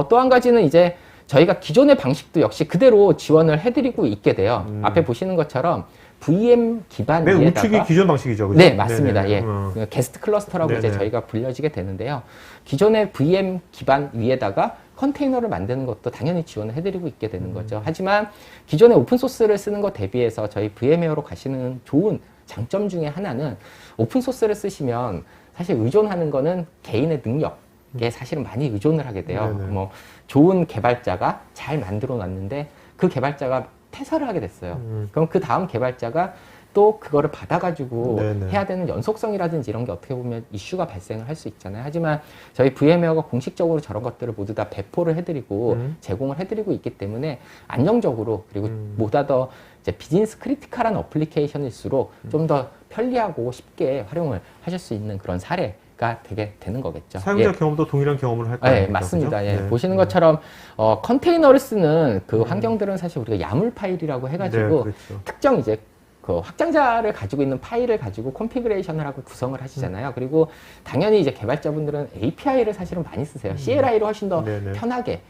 또 한 가지는 이제 저희가 기존의 방식도 역시 그대로 지원을 해드리고 있게 돼요. 앞에 보시는 것처럼 VM 기반 맨 위에다가 우측이 기존 방식이죠. 그죠? 네, 맞습니다. 네네. 예. 그 게스트 클러스터라고 이제 네네. 저희가 불려지게 되는데요. 기존의 VM 기반 위에다가 컨테이너를 만드는 것도 당연히 지원을 해드리고 있게 되는 거죠. 하지만 기존의 오픈소스를 쓰는 것 대비해서 저희 VM웨어로 가시는 좋은 장점 중에 하나는 오픈소스를 쓰시면 사실 의존하는 거는 개인의 능력에 사실은 많이 의존을 하게 돼요. 네네. 뭐 좋은 개발자가 잘 만들어 놨는데 그 개발자가 퇴사를 하게 됐어요. 그럼 그 다음 개발자가 또 그거를 받아가지고 네네. 해야 되는 연속성이라든지 이런 게 어떻게 보면 이슈가 발생을 할 수 있잖아요. 하지만 저희 VM웨어가 공식적으로 저런 것들을 모두 다 배포를 해드리고 제공을 해드리고 있기 때문에 안정적으로 그리고 보다 더 이제 비즈니스 크리티컬한 어플리케이션일수록 좀 더 편리하고 쉽게 활용을 하실 수 있는 그런 사례가 되게 되는 거겠죠. 사용자 예. 경험도 동일한 경험을 할 네, 거예요. 맞습니다. 예. 네. 보시는 것처럼 컨테이너를 쓰는 그 환경들은 사실 우리가 야물 파일이라고 해가지고 네, 그렇죠. 특정 이제 그 확장자를 가지고 있는 파일을 가지고 컨피그레이션을 하고 구성을 하시잖아요. 그리고 당연히 이제 개발자분들은 API를 사실은 많이 쓰세요. CLI로 훨씬 더 네네. 편하게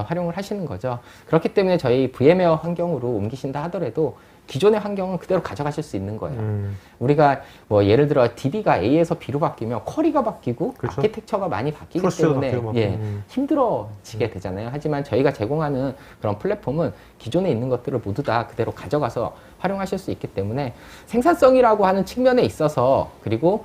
활용을 하시는 거죠. 그렇기 때문에 저희 VM웨어 환경으로 옮기신다 하더라도 기존의 환경은 그대로 가져가실 수 있는 거예요. 우리가 뭐 예를 들어 DB가 A에서 B로 바뀌면 쿼리가 바뀌고 그렇죠. 아키텍처가 많이 바뀌기 프로세서도 때문에 바뀌고 막. 예, 힘들어지게 되잖아요. 하지만 저희가 제공하는 그런 플랫폼은 기존에 있는 것들을 모두 다 그대로 가져가서 활용하실 수 있기 때문에 생산성이라고 하는 측면에 있어서 그리고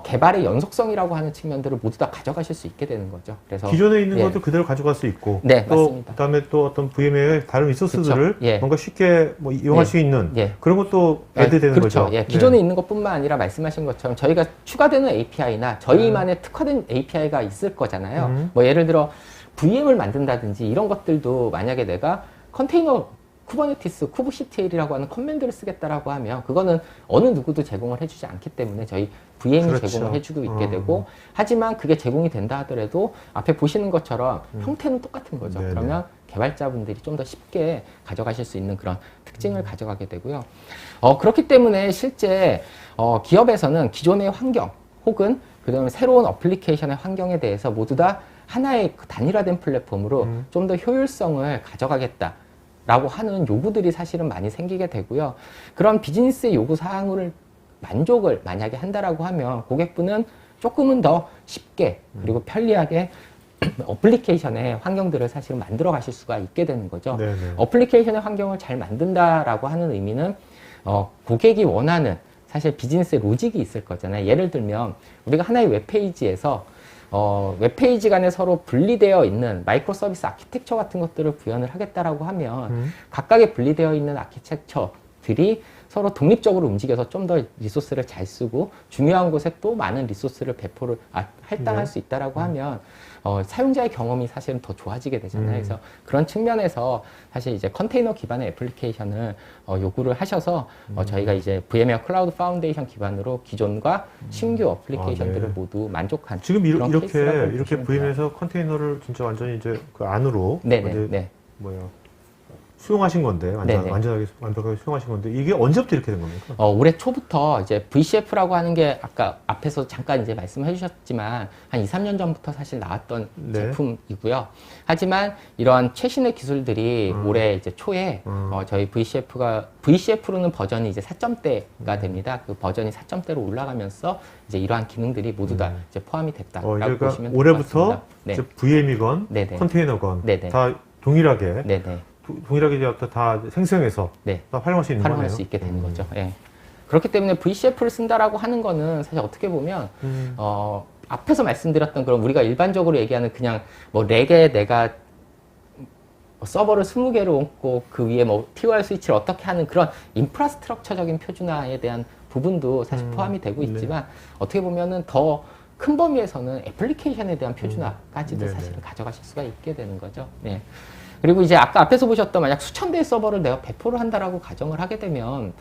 개발의 연속성이라고 하는 측면들을 모두 다 가져가실 수 있게 되는 거죠. 그래서 기존에 있는 예. 것도 그대로 가져갈 수 있고 네, 또 맞습니다. 그다음에 또 어떤 VM의 다른 리소스들을 그쵸. 예. 뭔가 쉽게 뭐 이용할 예. 수 있는 예. 그런 것도 배드되는 그렇죠. 거죠. 예, 기존에 네. 있는 것뿐만 아니라 말씀하신 것처럼 저희가 추가되는 API나 저희만의 특화된 API가 있을 거잖아요. 뭐 예를 들어 VM을 만든다든지 이런 것들도 만약에 내가 컨테이너 쿠버네티스, 쿠브CTL이라고 하는 커맨드를 쓰겠다라고 하면 그거는 어느 누구도 제공을 해주지 않기 때문에 저희 VM이 그렇죠. 제공을 해주고 있게 되고 하지만 그게 제공이 된다 하더라도 앞에 보시는 것처럼 형태는 똑같은 거죠. 네네. 그러면 개발자분들이 좀 더 쉽게 가져가실 수 있는 그런 특징을 가져가게 되고요. 그렇기 때문에 실제 기업에서는 기존의 환경 혹은 그다음에 새로운 어플리케이션의 환경에 대해서 모두 다 하나의 단일화된 플랫폼으로 좀 더 효율성을 가져가겠다. 라고 하는 요구들이 사실은 많이 생기게 되고요. 그런 비즈니스의 요구 사항을 만족을 만약에 한다라고 하면 고객분은 조금은 더 쉽게 그리고 편리하게 어플리케이션의 환경들을 사실은 만들어 가실 수가 있게 되는 거죠. 네네. 어플리케이션의 환경을 잘 만든다라고 하는 의미는 고객이 원하는 사실 비즈니스의 로직이 있을 거잖아요. 예를 들면 우리가 하나의 웹페이지에서 웹페이지 간에 서로 분리되어 있는 마이크로 서비스 아키텍처 같은 것들을 구현을 하겠다라고 하면 각각의 분리되어 있는 아키텍처들이 서로 독립적으로 움직여서 좀 더 리소스를 잘 쓰고 중요한 곳에 또 많은 리소스를 할당할 네. 수 있다라고 하면 사용자의 경험이 사실은 더 좋아지게 되잖아요. 그래서 그런 측면에서 사실 이제 컨테이너 기반의 애플리케이션을 요구를 하셔서 저희가 이제 VM웨어 클라우드 파운데이션 기반으로 기존과 신규 어플리케이션들을 아, 네. 모두 만족한 지금 그런 케이스라고 이렇게 보시면 돼요. VM에서 컨테이너를 진짜 완전히 이제 그 안으로 네네. 이제 네. 수용하신 건데 네네. 완전하게 완벽하게 수용하신 건데 이게 언제부터 이렇게 된 겁니까? 올해 초부터 이제 VCF라고 하는 게 아까 앞에서 잠깐 이제 말씀해 주셨지만 한 2, 3년 전부터 사실 나왔던 네. 제품이고요. 하지만 이러한 최신의 기술들이 올해 이제 초에 저희 VCF로는 버전이 이제 4점대가 됩니다. 그 버전이 4점대로 올라가면서 이제 이러한 기능들이 모두 다 이제 포함이 됐다라고 그러니까 보시면 될 것 올해부터 같습니다. 네. 이제 VM이건 네네. 컨테이너건 네네. 다 동일하게 네네. 동일하게 이제 다 생성해서 네. 다 활용할 수 있는 활용할 거네요. 수 있게 되는 거죠. 예. 그렇기 때문에 VCF를 쓴다라고 하는 거는 사실 어떻게 보면 앞에서 말씀드렸던 그런 우리가 일반적으로 얘기하는 그냥 뭐 렉에 내가 서버를 20개를 얹고 그 위에 뭐 TOR 스위치를 어떻게 하는 그런 인프라스트럭처적인 표준화에 대한 부분도 사실 포함이 되고 있지만 어떻게 보면은 더 큰 범위에서는 애플리케이션에 대한 표준화까지도 네네. 사실은 가져가실 수가 있게 되는 거죠. 네. 그리고 이제 아까 앞에서 보셨던 만약 수천 대의 서버를 내가 배포를 한다라고 가정을 하게 되면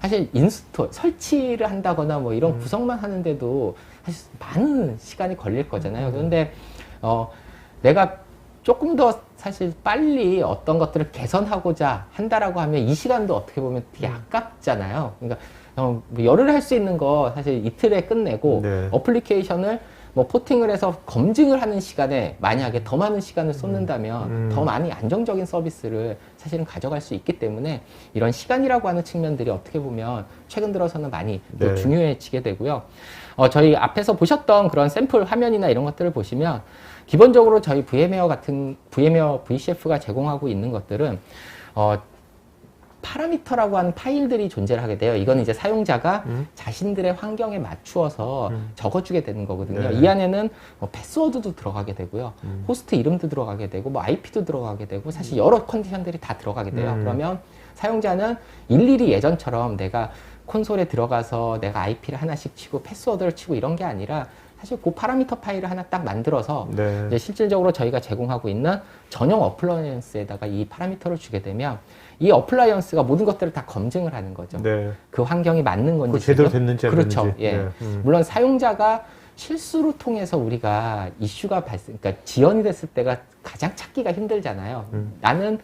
사실 인스톨, 설치를 한다거나 뭐 이런 구성만 하는데도 사실 많은 시간이 걸릴 거잖아요. 그런데, 내가 조금 더 사실 빨리 어떤 것들을 개선하고자 한다라고 하면 이 시간도 어떻게 보면 되게 아깝잖아요. 그러니까, 뭐 열흘 할 수 있는 거 사실 이틀에 끝내고 네. 어플리케이션을 뭐 포팅을 해서 검증을 하는 시간에 만약에 더 많은 시간을 쏟는다면 더 많이 안정적인 서비스를 사실은 가져갈 수 있기 때문에 이런 시간이라고 하는 측면들이 어떻게 보면 최근 들어서는 많이 또 네. 중요해지게 되고요. 저희 앞에서 보셨던 그런 샘플 화면이나 이런 것들을 보시면 기본적으로 저희 VMware VCF가 제공하고 있는 것들은 파라미터라고 하는 파일들이 존재를 하게 돼요. 이건 이제 사용자가 자신들의 환경에 맞추어서 적어주게 되는 거거든요. 네. 이 안에는 뭐 패스워드도 들어가게 되고요. 호스트 이름도 들어가게 되고, 뭐 IP도 들어가게 되고, 사실 여러 컨디션들이 다 들어가게 돼요. 그러면 사용자는 일일이 예전처럼 내가 콘솔에 들어가서 내가 IP를 하나씩 치고 패스워드를 치고 이런 게 아니라 사실 그 파라미터 파일을 하나 딱 만들어서 네. 이제 실질적으로 저희가 제공하고 있는 전용 어플라이언스에다가 이 파라미터를 주게 되면 이 어플라이언스가 모든 것들을 다 검증을 하는 거죠. 네. 그 환경이 맞는 건지 그 제대로 지금? 됐는지 안 그렇죠. 됐는지. 예. 네. 물론 사용자가 실수로 통해서 우리가 이슈가 그러니까 지연이 됐을 때가 가장 찾기가 힘들잖아요. 나는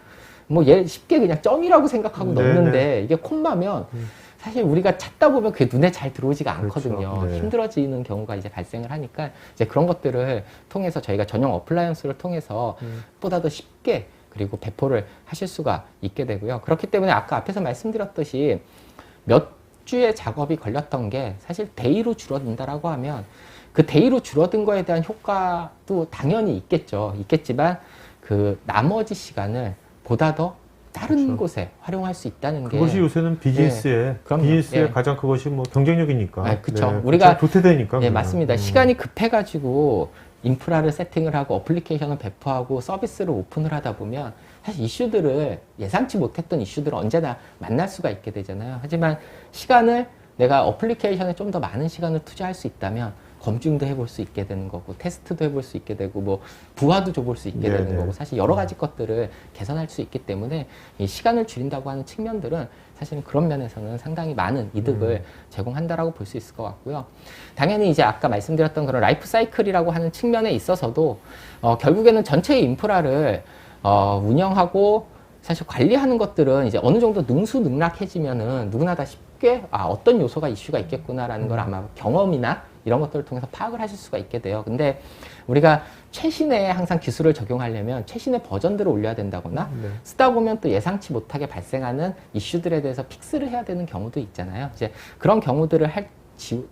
뭐 쉽게 그냥 점이라고 생각하고 네, 넣는데 이게 콤마면 사실 우리가 찾다 보면 그게 눈에 잘 들어오지가 않거든요. 그렇죠. 네. 힘들어지는 경우가 이제 발생을 하니까 이제 그런 것들을 통해서 저희가 전용 어플라이언스를 통해서 보다 더 쉽게 그리고 배포를 하실 수가 있게 되고요. 그렇기 때문에 아까 앞에서 말씀드렸듯이 몇 주의 작업이 걸렸던 게 사실 데이로 줄어든다라고 하면 그 데이로 줄어든 거에 대한 효과도 당연히 있겠지만 그 나머지 시간을 보다 더 다른 그렇죠. 곳에 활용할 수 있다는 게 그것이 요새는 비즈니스의 그럼요. 비즈니스의 예. 가장 그것이 뭐 경쟁력이니까. 그쵸. 우리가 도태되니까. 네, 맞습니다. 시간이 급해가지고 인프라를 세팅을 하고 어플리케이션을 배포하고 서비스를 오픈을 하다 보면 사실 이슈들을 예상치 못했던 이슈들을 언제나 만날 수가 있게 되잖아요. 하지만 시간을 내가 어플리케이션에 좀 더 많은 시간을 투자할 수 있다면 검증도 해볼 수 있게 되는 거고 테스트도 해볼 수 있게 되고 뭐 부하도 줘볼 수 있게 되는 거고 사실 여러 가지 것들을 개선할 수 있기 때문에 이 시간을 줄인다고 하는 측면들은 사실은 그런 면에서는 상당히 많은 이득을 제공한다라고 볼 수 있을 것 같고요. 당연히 이제 아까 말씀드렸던 그런 라이프 사이클이라고 하는 측면에 있어서도 결국에는 전체의 인프라를 운영하고 사실 관리하는 것들은 이제 어느 정도 능수능락해지면은 누구나 다 쉽게 어떤 요소가 이슈가 있겠구나라는 걸 아마 경험이나 이런 것들을 통해서 파악을 하실 수가 있게 돼요. 근데 우리가 최신의 항상 기술을 적용하려면 최신의 버전들을 올려야 된다거나 쓰다 보면 또 예상치 못하게 발생하는 이슈들에 대해서 픽스를 해야 되는 경우도 있잖아요. 이제 그런 경우들을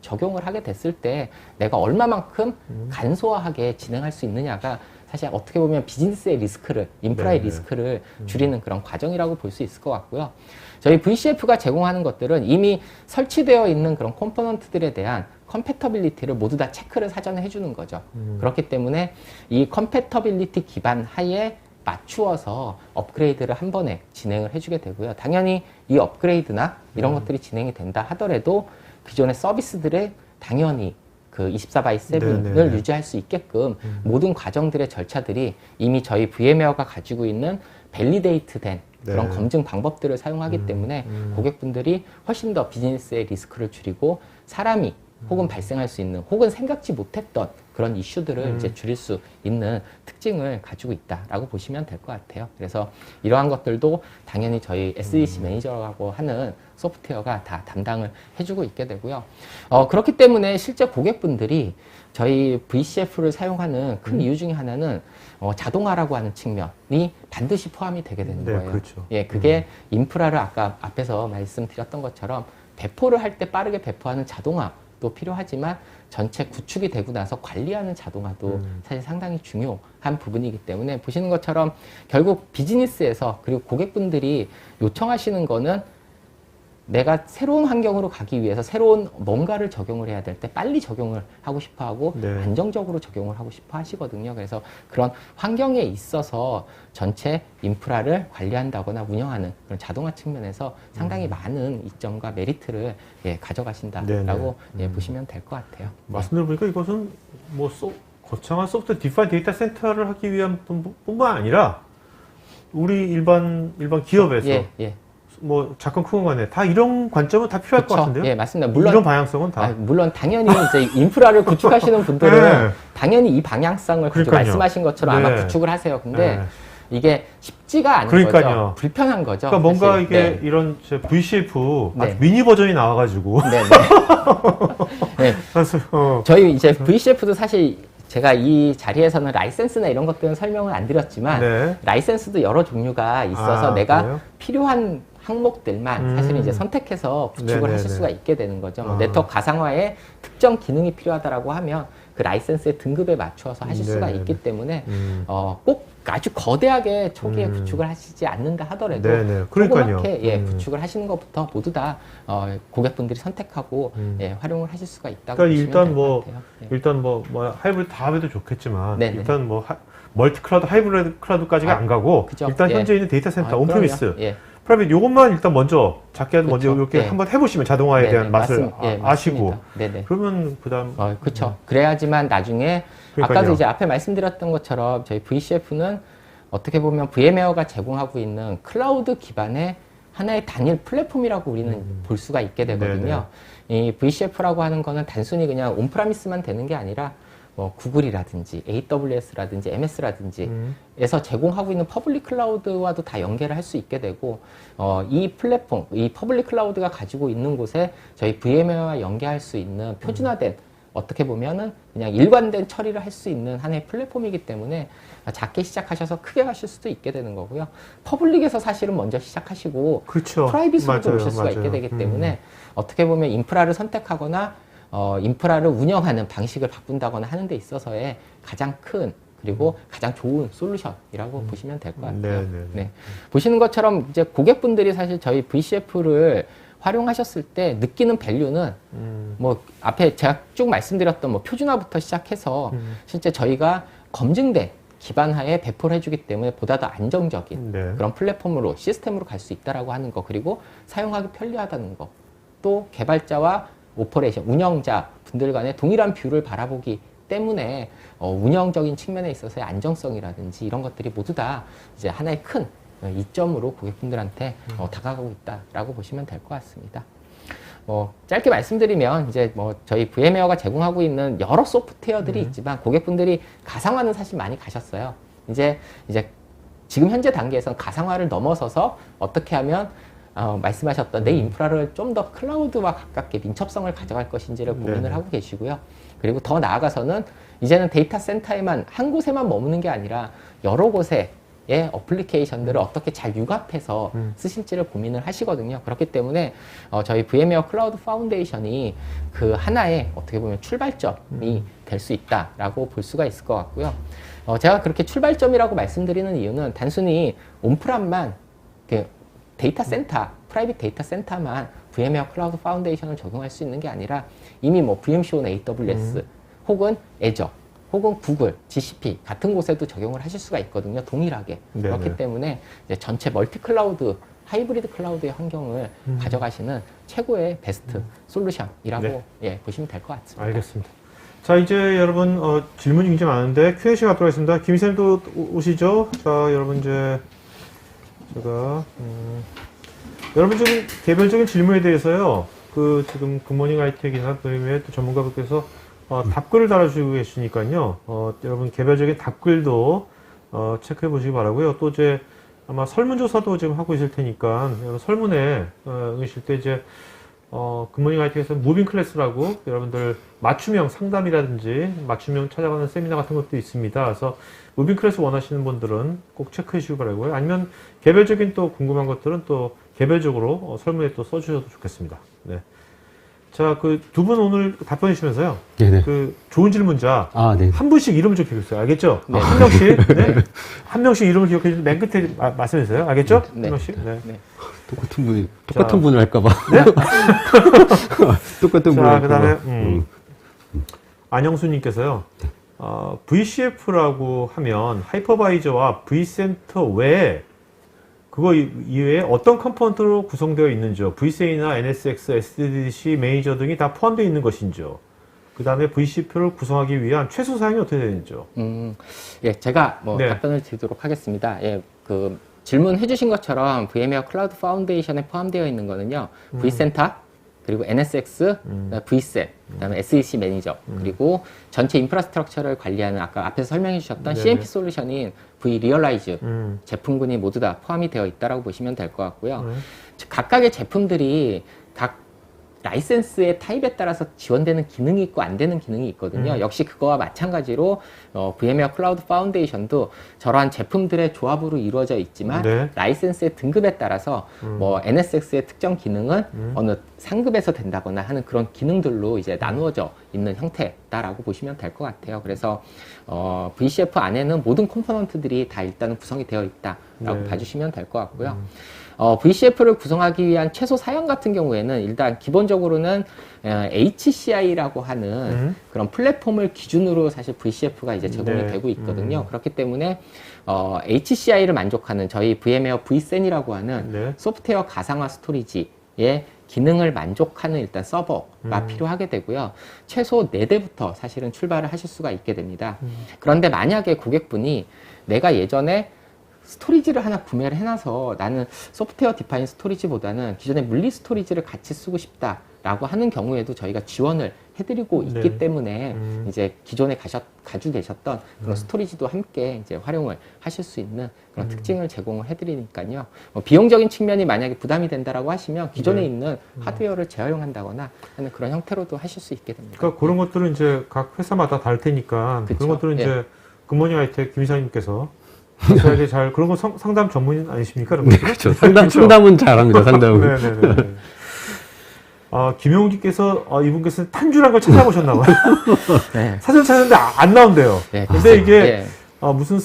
적용을 하게 됐을 때 내가 얼마만큼 간소화하게 진행할 수 있느냐가 사실 어떻게 보면 비즈니스의 리스크를, 인프라의 리스크를 줄이는 그런 과정이라고 볼 수 있을 것 같고요. 저희 VCF가 제공하는 것들은 이미 설치되어 있는 그런 컴포넌트들에 대한 컴패터빌리티를 모두 다 체크를 사전에 해주는 거죠. 그렇기 때문에 이 컴패터빌리티 기반 하에 맞추어서 업그레이드를 한 번에 진행을 해주게 되고요. 당연히 이 업그레이드나 이런 것들이 진행이 된다 하더라도 기존의 서비스들의 당연히 그 24/7을 유지할 수 있게끔 모든 과정들의 절차들이 이미 저희 VMware가 가지고 있는 밸리데이트된 그런 검증 방법들을 사용하기 때문에 고객분들이 훨씬 더 비즈니스의 리스크를 줄이고 사람이 혹은 발생할 수 있는 혹은 생각지 못했던 그런 이슈들을 이제 줄일 수 있는 특징을 가지고 있다라고 보시면 될 것 같아요. 그래서 이러한 것들도 당연히 저희 SDC 매니저라고 하는 소프트웨어가 다 담당을 해주고 있게 되고요. 그렇기 때문에 실제 고객분들이 저희 VCF를 사용하는 큰 이유 중에 하나는 자동화라고 하는 측면이 반드시 포함이 되게 되는 거예요. 그렇죠. 예, 그게 인프라를 아까 앞에서 말씀드렸던 것처럼 배포를 할 때 빠르게 배포하는 자동화도 필요하지만 전체 구축이 되고 나서 관리하는 자동화도 사실 상당히 중요한 부분이기 때문에 보시는 것처럼 결국 비즈니스에서 그리고 고객분들이 요청하시는 거는 내가 새로운 환경으로 가기 위해서 새로운 뭔가를 적용을 해야 될 때 빨리 적용을 하고 싶어 하고 안정적으로 적용을 하고 싶어 하시거든요. 그래서 그런 환경에 있어서 전체 인프라를 관리한다거나 운영하는 그런 자동화 측면에서 상당히 많은 이점과 메리트를 가져가신다라고 보시면 될 것 같아요. 말씀 들어보니까 이것은 뭐 거창한 소프트웨어 디파인 데이터 센터를 하기 위한 뿐만 아니라 우리 일반 기업에서 뭐 작건 크건 간에 다 이런 관점은 다 필요할 것 그쵸? 같은데요? 예, 맞습니다. 물론 이런 방향성은 다. 물론 당연히 이제 인프라를 구축하시는 분들은 네. 당연히 이 방향성을 가지고 그러니까요. 말씀하신 것처럼 아마 네. 구축을 하세요. 근데 네. 이게 쉽지가 않은 그러니까요. 거죠. 불편한 거죠. 그러니까 뭔가 사실. 이게 네. 이런 VCF 아주 네. 미니 버전이 나와가지고 네, 네. 네. 사실 저희 이제 VCF도 사실 제가 이 자리에서는 라이센스나 이런 것들은 설명을 안 드렸지만 네. 라이센스도 여러 종류가 있어서 아, 내가 그래요? 필요한 항목들만 사실은 이제 선택해서 구축을 네네네. 하실 수가 있게 되는 거죠. 뭐 아. 네트워크 가상화에 특정 기능이 필요하다라고 하면 그 라이센스의 등급에 맞추어서 하실 수가 네네네. 있기 때문에 음. 꼭 아주 거대하게 초기에 구축을 하시지 않는다 하더라도 네네. 그러니까요. 조그맣게 구축을 하시는 것부터 모두 다 고객분들이 선택하고 활용을 하실 수가 있다고 그러니까 보시면 일단 될 것 뭐 같아요. 네. 일단 뭐 하이브리드 다 해도 좋겠지만 네네. 일단 뭐 멀티 클라우드 하이브리드 클라우드까지가 아, 안 가고 그죠. 일단 예. 현재 있는 데이터 센터 아, 온프리미스 그럼요. 예. 프라이빗 요것만 일단 먼저 작게라도 먼저 그쵸. 이렇게 네. 한번 해보시면 자동화에 네네, 대한 맛을 예, 아시고 맞습니다. 네네. 그러면 그다음 그렇죠. 그래야지만 나중에 그러니까요. 아까도 이제 앞에 말씀드렸던 것처럼 저희 VCF는 어떻게 보면 VM웨어가 제공하고 있는 클라우드 기반의 하나의 단일 플랫폼이라고 우리는 볼 수가 있게 되거든요. 이 VCF라고 하는 거는 단순히 그냥 온프라미스만 되는 게 아니라 뭐 구글이라든지 AWS라든지 MS라든지 에서 제공하고 있는 퍼블릭 클라우드와도 다 연계를 할 수 있게 되고 이 플랫폼, 이 퍼블릭 클라우드가 가지고 있는 곳에 저희 VMware와 연계할 수 있는 표준화된 어떻게 보면은 그냥 일관된 처리를 할 수 있는 하나의 플랫폼이기 때문에 작게 시작하셔서 크게 가실 수도 있게 되는 거고요. 퍼블릭에서 사실은 먼저 시작하시고 그렇죠. 프라이빗으로 맞아요, 오실 수가 맞아요. 있게 되기 때문에 어떻게 보면 인프라를 선택하거나 인프라를 운영하는 방식을 바꾼다거나 하는 데 있어서의 가장 큰 그리고 가장 좋은 솔루션이라고 보시면 될 것 같아요. 네네. 네. 보시는 것처럼 이제 고객분들이 사실 저희 VCF를 활용하셨을 때 느끼는 밸류는 뭐 앞에 제가 쭉 말씀드렸던 뭐 표준화부터 시작해서 실제 저희가 검증된 기반하에 배포를 해주기 때문에 보다 더 안정적인 네. 그런 플랫폼으로 시스템으로 갈 수 있다라고 하는 거 그리고 사용하기 편리하다는 거 또 개발자와 오퍼레이션 운영자 분들 간의 동일한 뷰를 바라보기 때문에 운영적인 측면에 있어서의 안정성이라든지 이런 것들이 모두 다 이제 하나의 큰 이점으로 고객분들한테 다가가고 있다라고 보시면 될 것 같습니다. 짧게 말씀드리면 이제 저희 VM웨어가 제공하고 있는 여러 소프트웨어들이 있지만 고객분들이 가상화는 사실 많이 가셨어요. 이제 지금 현재 단계에서는 가상화를 넘어서서 어떻게 하면 말씀하셨던 내 인프라를 좀 더 클라우드와 가깝게 민첩성을 가져갈 것인지를 고민을 네네. 하고 계시고요. 그리고 더 나아가서는 이제는 데이터 센터에만 한 곳에만 머무는 게 아니라 여러 곳에 어플리케이션들을 어떻게 잘 융합해서 쓰실지를 고민을 하시거든요. 그렇기 때문에 저희 VM웨어 클라우드 파운데이션이 그 하나의 어떻게 보면 출발점이 될 수 있다라고 볼 수가 있을 것 같고요. 제가 그렇게 출발점이라고 말씀드리는 이유는 단순히 온프람만 데이터 센터, 프라이빗 데이터 센터만 VM웨어 클라우드 파운데이션을 적용할 수 있는 게 아니라 이미 뭐 VMCO나 AWS 혹은 애저 혹은 구글, GCP 같은 곳에도 적용을 하실 수가 있거든요. 동일하게. 네네. 그렇기 때문에 이제 전체 멀티 클라우드, 하이브리드 클라우드의 환경을 가져가시는 최고의 베스트 솔루션이라고 네. 보시면 될 것 같습니다. 알겠습니다. 자, 이제 여러분 질문이 굉장히 많은데 Q&A 시간 갖도록 하겠습니다. 김희쌤도 오시죠. 자, 여러분 이제 제가 여러분 지금 개별적인 질문에 대해서요. 지금 굿모닝 아이텍이나 VM웨어 또 전문가분께서 답글을 달아주시고 계시니까요. 여러분 개별적인 답글도 체크해 보시기 바라고요. 또 이제 아마 설문조사도 지금 하고 있을 테니까 여러분 설문에 응하실 때 이제 굿모닝 아이텍에서 무빙 클래스라고 여러분들 맞춤형 상담이라든지 맞춤형 찾아가는 세미나 같은 것도 있습니다. 그래서 무빙 클래스 원하시는 분들은 꼭 체크해 주시기 바라고요. 아니면 개별적인 또 궁금한 것들은 또 개별적으로 설문에 또 써주셔도 좋겠습니다. 네. 자, 두 분 오늘 답변해 주시면서요. 네네. 좋은 질문자 네. 한 분씩 이름을 적혀주세요. 알겠죠? 네. 한 명씩. 네. 한 명씩 이름을 기억해 주시면 맨 끝에 말씀해 주세요. 알겠죠? 네. 한 명씩. 네. 네. 똑같은 분을 할까봐. 네? 똑같은 분을 자, 할까봐. 그 다음에, 안영수님께서요, VCF라고 하면 하이퍼바이저와 vCenter 외에 그거 이외에 어떤 컴포넌트로 구성되어 있는지요? VCA나 NSX, SDDC, 매니저 등이 다 포함되어 있는 것인지요? 그 다음에 VCF를 구성하기 위한 최소 사양이 어떻게 되는지요? 제가 네. 답변을 드리도록 하겠습니다. 질문해 주신 것처럼 VM웨어 클라우드 파운데이션에 포함되어 있는 거는요. vCenter, 그리고 NSX, 그다음에 vSAN, 그다음에 SEC 매니저, 그리고 전체 인프라스트럭처를 관리하는 아까 앞에서 설명해 주셨던 네네. CMP 솔루션인 vRealize 제품군이 모두 다 포함이 되어 있다라고 보시면 될 것 같고요. 각각의 제품들이 각 라이센스의 타입에 따라서 지원되는 기능이 있고 안 되는 기능이 있거든요. 역시 그거와 마찬가지로 VM웨어 클라우드 파운데이션도 저러한 제품들의 조합으로 이루어져 있지만 네. 라이센스의 등급에 따라서 뭐 NSX의 특정 기능은 어느 상급에서 된다거나 하는 그런 기능들로 이제 나누어져 있는 형태다라고 보시면 될 것 같아요. 그래서 VCF 안에는 모든 컴포넌트들이 다 일단은 구성이 되어 있다라고 네. 봐주시면 될 것 같고요. VCF를 구성하기 위한 최소 사양 같은 경우에는 일단 기본적으로는 HCI라고 하는 그런 플랫폼을 기준으로 사실 VCF가 이제 제공이 네. 되고 있거든요. 그렇기 때문에 HCI를 만족하는 저희 VM웨어 vSAN이라고 하는 네. 소프트웨어 가상화 스토리지의 기능을 만족하는 일단 서버가 필요하게 되고요. 최소 4대부터 사실은 출발을 하실 수가 있게 됩니다. 그런데 만약에 고객분이 내가 예전에 스토리지를 하나 구매를 해놔서 나는 소프트웨어 디파인 스토리지보다는 기존의 물리 스토리지를 같이 쓰고 싶다라고 하는 경우에도 저희가 지원을 해드리고 있기 네. 때문에 이제 기존에 가지고 계셨던 그런 스토리지도 함께 이제 활용을 하실 수 있는 그런 특징을 제공을 해드리니까요. 비용적인 측면이 만약에 부담이 된다라고 하시면 기존에 네. 있는 하드웨어를 재활용한다거나 하는 그런 형태로도 하실 수 있게 됩니다. 그러니까 그런 것들은 이제 각 회사마다 다를 테니까 그쵸. 그런 것들은 예. 이제 굿모닝 하이텍 김 이사님께서 자세하게 잘 그런 거 상담 전문인 아니십니까? 그런 네, 것들은? 그렇죠. 상담은 잘합니다. 상담은. 네네네. 김용진께서 이분께서는 탄주란 걸 찾아보셨나 봐요. 네. 사전 찾았는데 안 나온대요. 네, 근데 이게 예. 무슨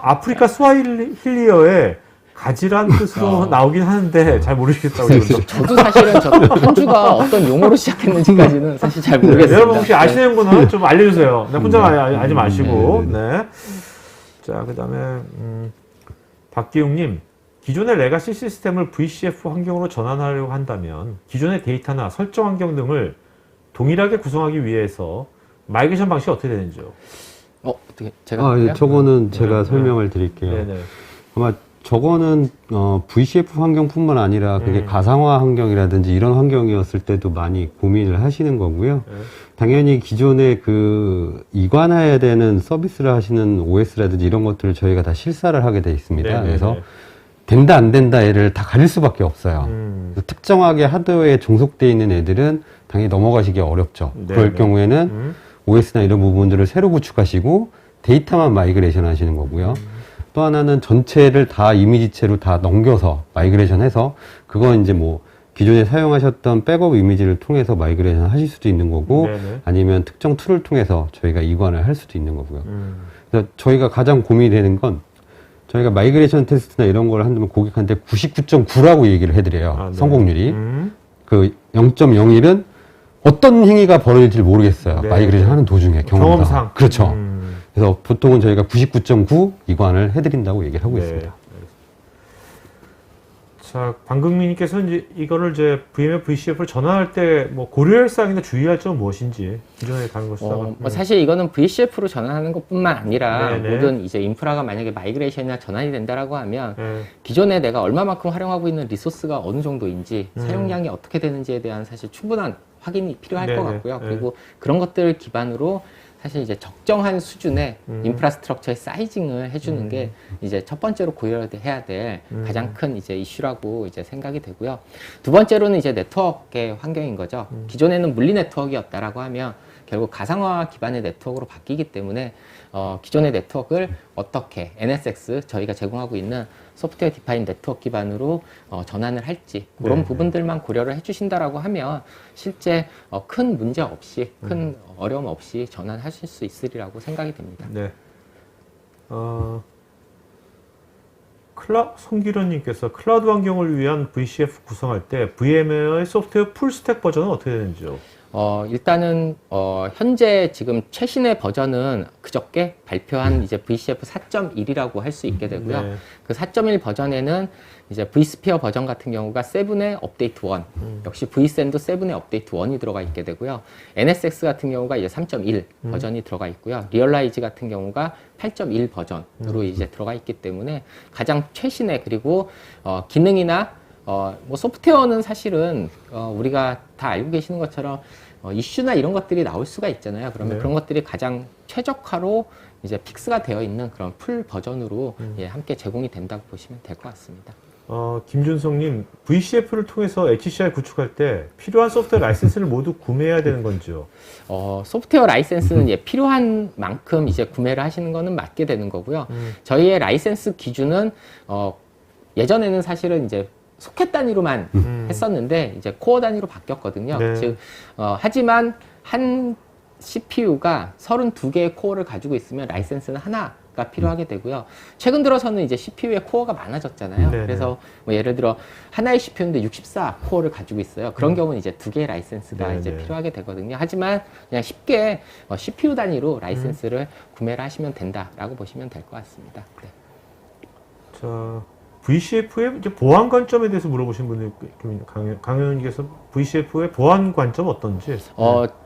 아프리카 스와힐리어의 가지란 뜻으로 나오긴 하는데 잘 모르시겠다고 그러죠. 저도 사실은 탄주가 어떤 용어로 시작했는지까지는 사실 잘 네, 모르겠습니다. 여러분 혹시 아시는 분은 좀 알려주세요. 네, 혼자 알지 마시고. 네. 자, 그 다음에, 박기웅님. 기존의 레가시 시스템을 VCF 환경으로 전환하려고 한다면 기존의 데이터나 설정 환경 등을 동일하게 구성하기 위해서 마이그레이션 방식이 어떻게 되는지요? 어떻게 제가 예, 저거는 제가 네, 설명을 드릴게요. 네네. 아마 저거는 VCF 환경뿐만 아니라 그게 가상화 환경이라든지 이런 환경이었을 때도 많이 고민을 하시는 거고요. 네. 당연히 기존에 그 이관해야 되는 서비스를 하시는 OS라든지 이런 것들을 저희가 다 실사를 하게 돼 있습니다. 네네네. 그래서 된다 안 된다 애를 다 가릴 수밖에 없어요. 특정하게 하드웨어에 종속되어 있는 애들은 당연히 넘어가시기 어렵죠. 네네. 그럴 경우에는 OS나 이런 부분들을 새로 구축하시고 데이터만 마이그레이션 하시는 거고요. 또 하나는 전체를 다 이미지체로 다 넘겨서 마이그레이션 해서 그건 이제 뭐 기존에 사용하셨던 백업 이미지를 통해서 마이그레이션 하실 수도 있는 거고 네네. 아니면 특정 툴을 통해서 저희가 이관을 할 수도 있는 거고요. 그래서 저희가 가장 고민이 되는 건 저희가 마이그레이션 테스트나 이런 걸 한다면 고객한테 99.9라고 얘기를 해드려요. 네. 성공률이. 그 0.01은 어떤 행위가 벌어질지 모르겠어요. 네. 마이그레이션 하는 도중에 경험상. 그렇죠. 음. 그래서 보통은 저희가 99.9 이관을 해드린다고 얘기를 하고 네. 있습니다. 자, 방금민님께서 이거를 이제 VMware VCF를 전환할 때 뭐 고려할 사항이나 주의할 점은 무엇인지 기존에 다른 걸 쓰다가 사실 이거는 VCF로 전환하는 것뿐만 아니라 네네. 모든 이제 인프라가 만약에 마이그레이션이나 전환이 된다라고 하면 네. 기존에 내가 얼마만큼 활용하고 있는 리소스가 어느 정도인지 사용량이 어떻게 되는지에 대한 사실 충분한 확인이 필요할 것 네네. 같고요. 네. 그리고 그런 것들을 기반으로 사실 이제 적정한 수준의 인프라스트럭처의 사이징을 해주는 게 이제 첫 번째로 고려해야 될 가장 큰 이제 이슈라고 이제 생각이 되고요. 두 번째로는 이제 네트워크의 환경인 거죠. 기존에는 물리 네트워크였다라고 하면 결국 가상화 기반의 네트워크로 바뀌기 때문에 기존의 네트워크를 어떻게 NSX 저희가 제공하고 있는 소프트웨어 디파인 네트워크 기반으로 전환을 할지 그런 네. 부분들만 고려를 해주신다라고 하면 실제 큰 문제 없이 큰 어려움 없이 전환하실 수 있으리라고 생각이 됩니다. 네. 송기련님께서 클라우드 환경을 위한 VCF 구성할 때 VMware의 소프트웨어 풀스택 버전은 어떻게 되는지요? 일단은, 현재 지금 최신의 버전은 그저께 발표한 이제 VCF 4.1이라고 할 수 있게 되고요. 네. 그 4.1 버전에는 이제 vSphere 버전 같은 경우가 7의 업데이트 1, 역시 vSAN도 7의 업데이트 1이 들어가 있게 되고요. NSX 같은 경우가 이제 3.1 버전이 들어가 있고요. 리얼라이즈 같은 경우가 8.1 버전으로 이제 들어가 있기 때문에 가장 최신의 그리고 기능이나 뭐 소프트웨어는 사실은 우리가 다 알고 계시는 것처럼 이슈나 이런 것들이 나올 수가 있잖아요. 그러면 네. 그런 것들이 가장 최적화로 이제 픽스가 되어 있는 그런 풀 버전으로 예, 함께 제공이 된다고 보시면 될 것 같습니다. 김준성님, VCF를 통해서 HCI 구축할 때 필요한 소프트웨어 라이센스를 모두 구매해야 되는 건지요? 소프트웨어 라이센스는 예, 필요한 만큼 이제 구매를 하시는 거는 맞게 되는 거고요. 저희의 라이센스 기준은 예전에는 사실은 이제 소켓 단위로만 했었는데 이제 코어 단위로 바뀌었거든요. 네. 즉 하지만 한 CPU가 32개의 코어를 가지고 있으면 라이센스는 하나가 필요하게 되고요. 최근 들어서는 이제 CPU의 코어가 많아졌잖아요. 네네. 그래서 뭐 예를 들어 하나의 CPU인데 64 코어를 가지고 있어요. 그런 경우는 이제 2개의 라이센스가 네네. 이제 필요하게 되거든요. 하지만 그냥 쉽게 CPU 단위로 라이센스를 구매를 하시면 된다라고 보시면 될 것 같습니다. 네. 자, VCF의 이제 보안 관점에 대해서 물어보신 분이 강 의원님께서 VCF의 보안 관점 어떤지?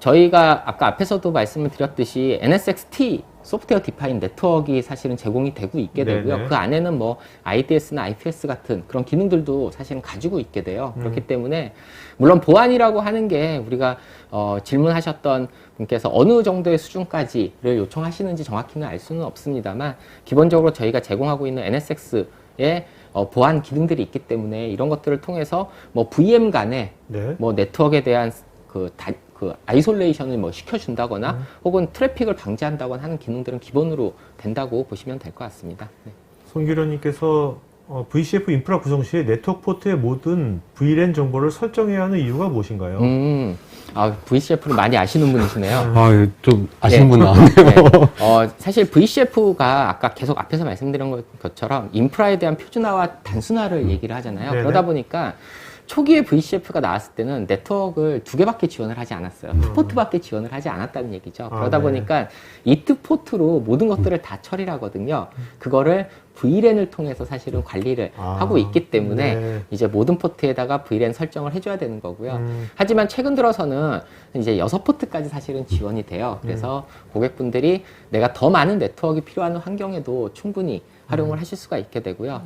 저희가 아까 앞에서도 말씀을 드렸듯이 NSX-T 소프트웨어 디파인 네트워크가 사실은 제공이 되고 있게 되고요. 네네. 그 안에는 뭐 IDS나 IPS 같은 그런 기능들도 사실은 가지고 있게 돼요. 그렇기 때문에 물론 보안이라고 하는 게 우리가 질문하셨던 분께서 어느 정도의 수준까지를 요청하시는지 정확히는 알 수는 없습니다만 기본적으로 저희가 제공하고 있는 NSX의 보안 기능들이 있기 때문에 이런 것들을 통해서 뭐 VM 간에 네. 뭐 네트워크에 대한 그 아이솔레이션을 뭐 시켜준다거나 혹은 트래픽을 방지한다거나 하는 기능들은 기본으로 된다고 보시면 될 것 같습니다. 네. 손기련님께서 VCF 인프라 구성 시 네트워크 포트의 모든 VLAN 정보를 설정해야 하는 이유가 무엇인가요? VCF를 많이 아시는 분이시네요. 좀 아시는 네. 분 나왔네요. 네. 사실 VCF가 아까 계속 앞에서 말씀드린 것처럼 인프라에 대한 표준화와 단순화를 얘기를 하잖아요. 네네. 그러다 보니까 초기에 VCF가 나왔을 때는 네트워크를 2개밖에 지원을 하지 않았어요. 2포트밖에 지원을 하지 않았다는 얘기죠. 그러다 네. 보니까 이 2포트로 모든 것들을 다 처리를 하거든요. 그거를 VLAN을 통해서 사실은 관리를 하고 있기 때문에 네. 이제 모든 포트에다가 VLAN 설정을 해줘야 되는 거고요. 하지만 최근 들어서는 이제 6포트까지 사실은 지원이 돼요. 그래서 고객분들이 내가 더 많은 네트워크가 필요한 환경에도 충분히 활용을 하실 수가 있게 되고요.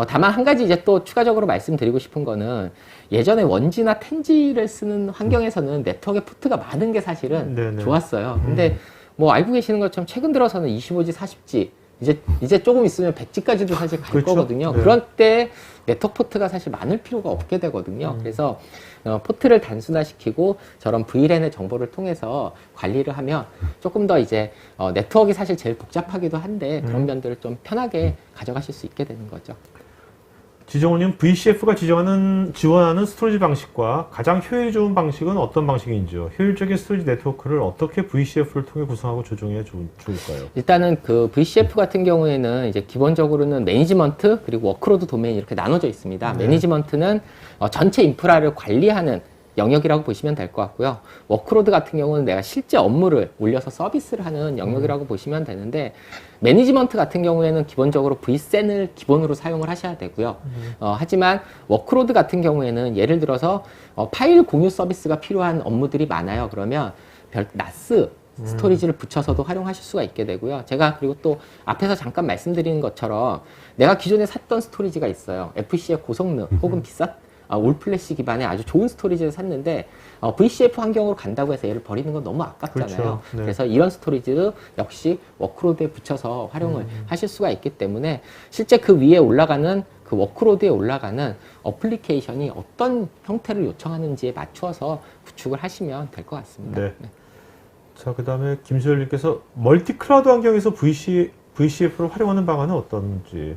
다만 한 가지 이제 또 추가적으로 말씀드리고 싶은 거는 예전에 원지나 텐지를 쓰는 환경에서는 네트워크에 포트가 많은 게 사실은 네네. 좋았어요. 근데 뭐 알고 계시는 것처럼 최근 들어서는 25G, 40G 이제 조금 있으면 100G까지도 사실 갈 그렇죠. 거거든요. 네. 그럴 때 네트워크 포트가 사실 많을 필요가 없게 되거든요. 그래서 포트를 단순화시키고 저런 VLAN의 정보를 통해서 관리를 하면 조금 더 이제 네트워크가 사실 제일 복잡하기도 한데 그런 면들을 좀 편하게 가져가실 수 있게 되는 거죠. 지정호님, VCF가 지원하는 스토리지 방식과 가장 효율이 좋은 방식은 어떤 방식인지요? 효율적인 스토리지 네트워크를 어떻게 VCF를 통해 구성하고 조정해야 좋을까요? 일단은 그 VCF 같은 경우에는 이제 기본적으로는 매니지먼트 그리고 워크로드 도메인 이렇게 나눠져 있습니다. 매니지먼트는 전체 인프라를 관리하는 영역이라고 보시면 될 것 같고요. 워크로드 같은 경우는 내가 실제 업무를 올려서 서비스를 하는 영역이라고 보시면 되는데 매니지먼트 같은 경우에는 기본적으로 vSAN을 기본으로 사용을 하셔야 되고요. 하지만 워크로드 같은 경우에는 예를 들어서 파일 공유 서비스가 필요한 업무들이 많아요. 그러면 NAS 스토리지를 붙여서도 활용하실 수가 있게 되고요. 제가 그리고 또 앞에서 잠깐 말씀드린 것처럼 내가 기존에 샀던 스토리지가 있어요. FC의 고성능 혹은 비싼 올플래시 기반의 아주 좋은 스토리지를 샀는데 VCF 환경으로 간다고 해서 얘를 버리는 건 너무 아깝잖아요. 그렇죠. 네. 그래서 이런 스토리지도 역시 워크로드에 붙여서 활용을 하실 수가 있기 때문에 실제 그 위에 올라가는 그 워크로드에 올라가는 어플리케이션이 어떤 형태를 요청하는지에 맞추어서 구축을 하시면 될 것 같습니다. 네. 자, 그 다음에 김수열님께서 멀티 클라우드 환경에서 VCF를 활용하는 방안은 어떤지.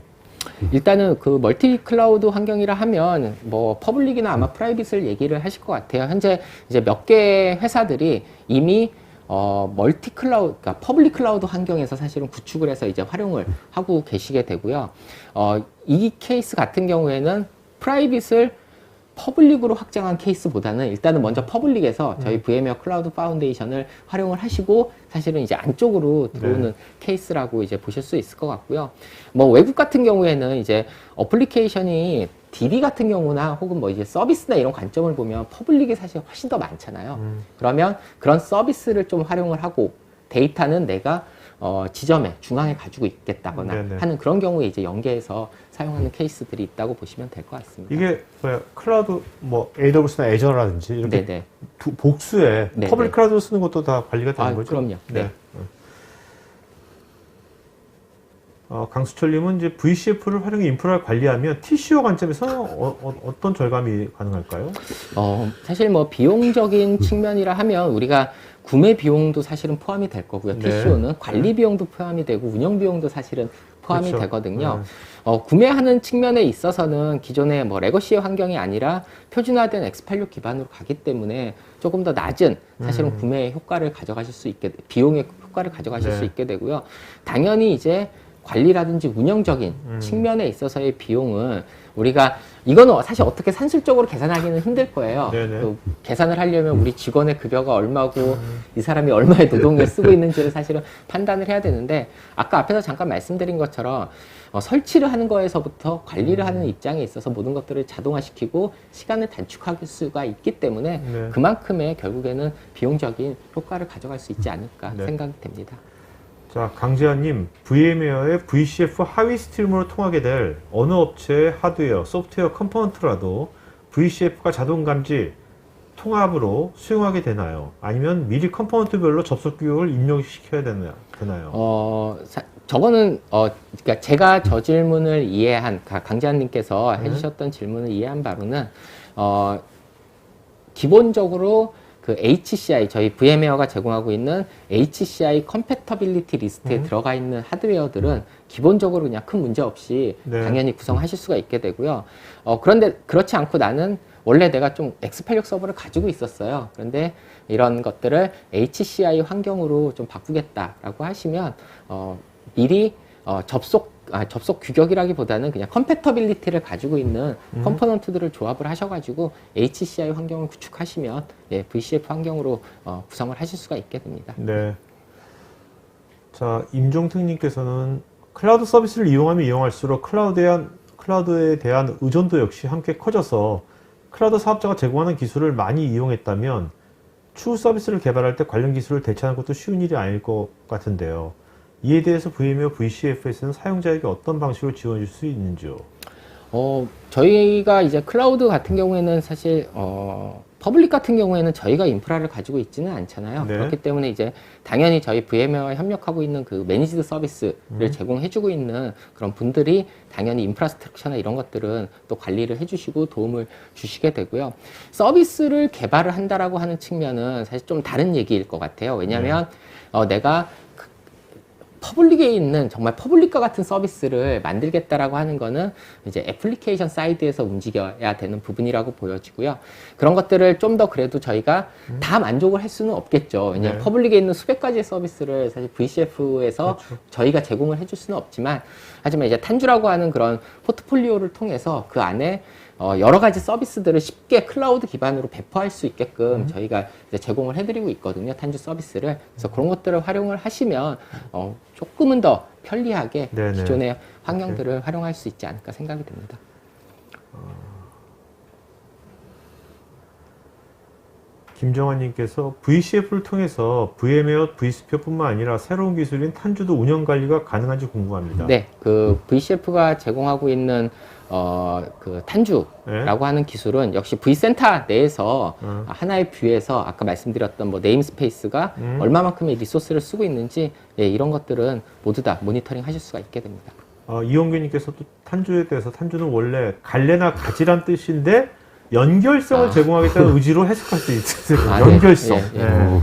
일단은 그 멀티 클라우드 환경이라 하면 뭐 퍼블릭이나 아마 프라이빗을 얘기를 하실 것 같아요. 현재 이제 몇 개 회사들이 이미 멀티 클라우드, 그러니까 퍼블릭 클라우드 환경에서 사실은 구축을 해서 이제 활용을 하고 계시게 되고요. 이 케이스 같은 경우에는 프라이빗을 퍼블릭으로 확장한 케이스보다는 일단은 먼저 퍼블릭에서 저희 VM웨어 클라우드 파운데이션을 활용을 하시고 사실은 이제 안쪽으로 들어오는 케이스라고 이제 보실 수 있을 것 같고요. 뭐 외국 같은 경우에는 이제 어플리케이션이 DB 같은 경우나 혹은 뭐 이제 서비스나 이런 관점을 보면 퍼블릭이 사실 훨씬 더 많잖아요. 그러면 그런 서비스를 좀 활용을 하고 데이터는 내가 지점에 중앙에 가지고 있겠다거나 네네. 하는 그런 경우에 이제 연계해서 사용하는 케이스들이 있다고 보시면 될 것 같습니다. 이게 뭐야, 클라우드 뭐 AWS나 애저라든지 이렇게 네네. 복수에 네네. 퍼블릭 클라우드 쓰는 것도 다 관리가 되는 거죠? 그럼요. 네. 강수철님은 이제 VCF를 활용해 인프라를 관리하면 TCO 관점에서 어떤 절감이 가능할까요? 사실 뭐 비용적인 측면이라 하면 우리가 구매 비용도 사실은 포함이 될 거고요. 네. TCO는 관리 비용도 포함이 되고 운영 비용도 사실은 포함이 그렇죠. 되거든요. 구매하는 측면에 있어서는 기존의 뭐 레거시 환경이 아니라 표준화된 X86 기반으로 가기 때문에 조금 더 낮은 사실은 구매의 효과를 가져가실 수 있게, 비용의 효과를 가져가실 네. 수 있게 되고요. 당연히 이제 관리라든지 운영적인 측면에 있어서의 비용은 우리가 이거는 사실 어떻게 산술적으로 계산하기는 힘들 거예요. 네네. 그 계산을 하려면 우리 직원의 급여가 얼마고 이 사람이 얼마의 노동을 쓰고 있는지를 사실은 판단을 해야 되는데 아까 앞에서 잠깐 말씀드린 것처럼 설치를 하는 거에서부터 관리를 하는 입장에 있어서 모든 것들을 자동화시키고 시간을 단축할 수가 있기 때문에 네. 그만큼의 결국에는 비용적인 효과를 가져갈 수 있지 않을까 네. 생각이 됩니다. 자, 강재환님, VM웨어의 VCF 하위 스트리머로 통하게 될 어느 업체의 하드웨어, 소프트웨어 컴포넌트라도 VCF가 자동 감지 통합으로 수용하게 되나요? 아니면 미리 컴포넌트별로 접속 규격을 입력시켜야 되나요? 저거는 그러니까 제가 저 질문을 이해한 강재환님께서 해주셨던 질문을 이해한 바로는 기본적으로 그 HCI 저희 VM웨어가 제공하고 있는 HCI 컴패터빌리티 리스트에 들어가 있는 하드웨어들은 기본적으로 그냥 큰 문제 없이 네. 당연히 구성하실 수가 있게 되고요. 그런데 그렇지 않고 나는 원래 내가 좀 X86 서버를 가지고 있었어요. 그런데 이런 것들을 HCI 환경으로 좀 바꾸겠다라고 하시면 미리 접속 규격이라기보다는 그냥 컴패터빌리티를 가지고 있는 컴포넌트들을 조합을 하셔가지고 HCI 환경을 구축하시면 VCF 환경으로 구성을 하실 수가 있게 됩니다. 네. 자, 임종택님께서는 클라우드 서비스를 이용하면 이용할수록 클라우드에 대한 의존도 역시 함께 커져서 클라우드 사업자가 제공하는 기술을 많이 이용했다면 추후 서비스를 개발할 때 관련 기술을 대체하는 것도 쉬운 일이 아닐 것 같은데요. 이에 대해서 VM웨어 VCF에서는 사용자에게 어떤 방식으로 지원해 줄 수 있는지요? 저희가 이제 클라우드 같은 경우에는 사실 퍼블릭 같은 경우에는 저희가 인프라를 가지고 있지는 않잖아요. 네. 그렇기 때문에 이제 당연히 저희 VM웨어와 협력하고 있는 그 매니지드 서비스를 제공해주고 있는 그런 분들이 당연히 인프라스트럭처나 이런 것들은 또 관리를 해주시고 도움을 주시게 되고요. 서비스를 개발을 한다라고 하는 측면은 사실 좀 다른 얘기일 것 같아요. 왜냐하면 내가 퍼블릭에 있는 정말 퍼블릭과 같은 서비스를 만들겠다라고 하는 거는 이제 애플리케이션 사이드에서 움직여야 되는 부분이라고 보여지고요. 그런 것들을 좀 더 그래도 저희가 다 만족을 할 수는 없겠죠. 왜냐하면 네. 퍼블릭에 있는 수백 가지의 서비스를 사실 VCF에서 그렇죠. 저희가 제공을 해줄 수는 없지만 하지만 이제 탄주라고 하는 그런 포트폴리오를 통해서 그 안에 여러 가지 서비스들을 쉽게 클라우드 기반으로 배포할 수 있게끔 저희가 이제 제공을 해드리고 있거든요. 탄주 서비스를. 그래서 그런 것들을 활용을 하시면 조금은 더 편리하게 네네. 기존의 환경들을 활용할 수 있지 않을까 생각이 듭니다. 김정환님께서 VCF를 통해서 VM웨어 VSphere뿐만 아니라 새로운 기술인 탄주도 운영 관리가 가능한지 궁금합니다. 네, 그 VCF가 제공하고 있는 그 탄주라고 네. 하는 기술은 역시 V센터 내에서 하나의 뷰에서 아까 말씀드렸던 뭐 네임스페이스가 얼마만큼의 리소스를 쓰고 있는지 이런 것들은 모두 다 모니터링 하실 수가 있게 됩니다. 이용규님께서 또 탄주에 대해서 탄주는 원래 갈래나 가지란 뜻인데 연결성을 제공하겠다는 의지로 해석할 수 있어요. 연결성. 네, 예. 네.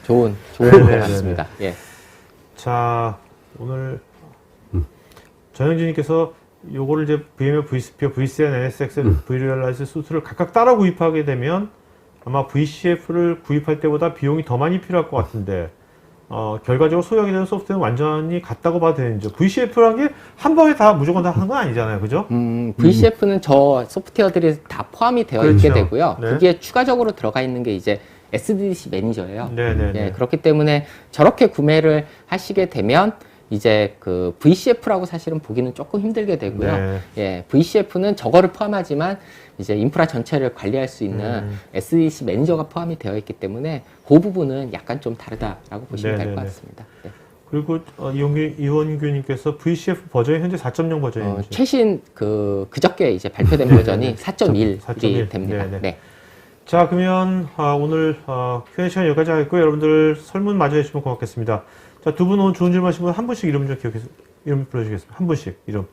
좋은 네, 것 네, 같습니다. 예. 자, 오늘 전영진님께서 요거를 이제 VMware vSphere, vCN, NSX, vRealize 수트를 각각 따라 구입하게 되면 아마 VCF를 구입할 때보다 비용이 더 많이 필요할 것 같은데 결과적으로 소형이 되는 소프트웨어는 완전히 같다고 봐도 되는지, VCF라는 게 한 번에 다 무조건 다 하는 건 아니잖아요. 그죠? VCF는 저 소프트웨어들이 다 포함이 되어 그렇죠. 있게 되고요. 네. 거기에 추가적으로 들어가 있는 게 이제 SDDC 매니저예요. 네네네. 예, 그렇기 때문에 저렇게 구매를 하시게 되면 이제 그 VCF라고 사실은 보기는 조금 힘들게 되고요. 네. 예, VCF는 저거를 포함하지만 이제 인프라 전체를 관리할 수 있는 SDDC 매니저가 포함이 되어 있기 때문에 그 부분은 약간 좀 다르다라고 보시면 될 것 네네네. 같습니다. 네. 그리고 이원규님께서 VCF 버전이 현재 4.0 버전인지. 최신 그저께 이제 발표된 버전이 4.1이 4.1. 됩니다. 네네. 네. 자, 그러면 오늘 Q&A 시간 여기까지 하겠고요. 여러분들 설문 마저 해주시면 고맙겠습니다. 자, 두 분 오늘 좋은 질문 하신 분 한 분씩 이름 좀 기억해서 이름 불러주시겠습니다. 한 분씩 이름.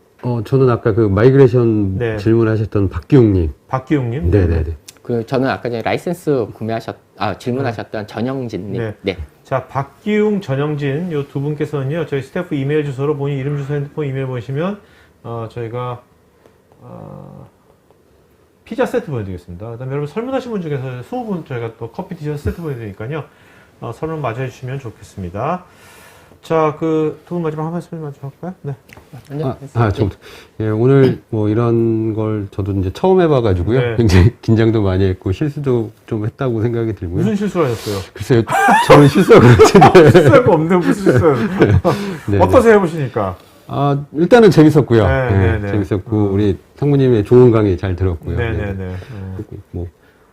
저는 아까 그 마이그레이션 네. 질문하셨던 박기웅님. 박기웅님. 네네네. 저는 아까 전에 라이센스 질문하셨던 전영진님. 네. 네. 자, 박기웅, 전영진 요 두 분께서는요, 저희 스태프 이메일 주소로 본인 이름, 주소, 핸드폰 이메일 보내시면 저희가 피자 세트 보내드리겠습니다. 그다음에 여러분 설문하신 분 중에서 20분 저희가 또 커피 디저트 세트 보내드리니까요, 설문 마저 해주시면 좋겠습니다. 자, 그 두 분 마지막 한 말씀 마저 할까요? 네. 예, 오늘 뭐 이런 걸 저도 이제 처음 해봐가지고요. 네. 굉장히 긴장도 많이 했고 실수도 좀 했다고 생각이 들고요. 무슨 실수를 하셨어요? 글쎄요, 저는 실수하고 그랬는데. 실수할 거 없는데 무슨 실수를? 네, 어떠세요, 해보시니까? 일단은 재밌었고요. 네, 예, 네, 네. 재밌었고 우리 상무님의 좋은 강의 잘 들었고요. 네네네. 뭐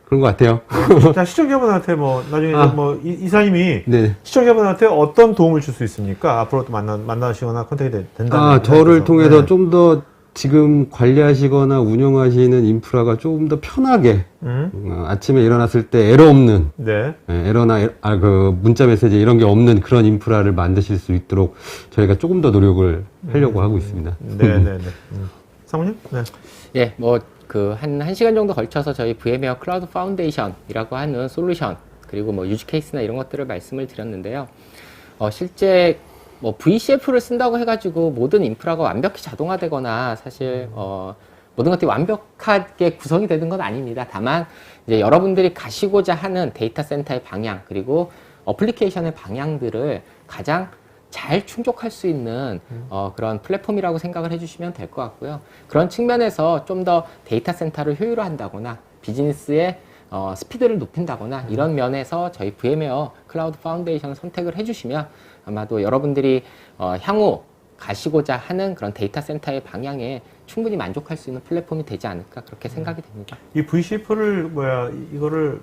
그런 것 같아요. 자, 시청자분한테 뭐 나중에 뭐 이사님이 네. 시청자분한테 어떤 도움을 줄 수 있습니까? 앞으로 또 만나시거나 컨택이 된다면. 저를 통해서 네. 좀 더 지금 관리하시거나 운영하시는 인프라가 조금 더 편하게 아침에 일어났을 때 에러 없는 네. 에러나 그 문자 메시지 이런 게 없는 그런 인프라를 만드실 수 있도록 저희가 조금 더 노력을 하려고 하고 있습니다. 네네네. 사모님? 네. 예, 한 시간 정도 걸쳐서 저희 VM웨어 클라우드 파운데이션이라고 하는 솔루션, 그리고 뭐 유즈 케이스나 이런 것들을 말씀을 드렸는데요. 실제 뭐 VCF를 쓴다고 해가지고 모든 인프라가 완벽히 자동화되거나 사실, 모든 것들이 완벽하게 구성이 되는 건 아닙니다. 다만, 이제 여러분들이 가시고자 하는 데이터 센터의 방향, 그리고 어플리케이션의 방향들을 가장 잘 충족할 수 있는 그런 플랫폼이라고 생각을 해주시면 될 것 같고요. 그런 측면에서 좀 더 데이터 센터를 효율화한다거나 비즈니스의 스피드를 높인다거나 이런 면에서 저희 VM웨어 클라우드 파운데이션을 선택을 해주시면 아마도 여러분들이 향후 가시고자 하는 그런 데이터 센터의 방향에 충분히 만족할 수 있는 플랫폼이 되지 않을까 그렇게 생각이 됩니다. 이 VCF를 이거를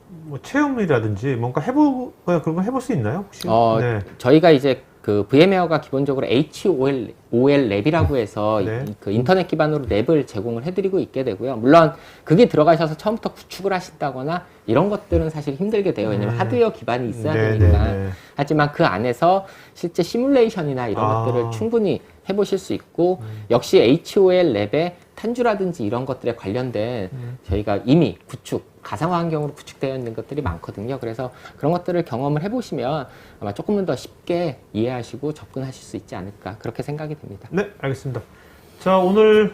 뭐 체험이라든지 뭔가 그런 거 해볼 수 있나요? 혹시? 네. 저희가 이제 그 VM웨어가 기본적으로 HOL 랩이라고 해서 네. 그 인터넷 기반으로 랩을 제공을 해드리고 있게 되고요. 물론 그게 들어가셔서 처음부터 구축을 하신다거나 이런 것들은 사실 힘들게 돼요. 왜냐면 하드웨어 기반이 있어야 네, 되니까. 네, 네. 하지만 그 안에서 실제 시뮬레이션이나 이런 것들을 충분히 해보실 수 있고 역시 HOL 랩의 탄주라든지 이런 것들에 관련된 저희가 이미 가상화 환경으로 구축되어 있는 것들이 많거든요. 그래서 그런 것들을 경험을 해보시면 아마 조금은 더 쉽게 이해하시고 접근하실 수 있지 않을까 그렇게 생각이 됩니다. 네, 알겠습니다. 자, 오늘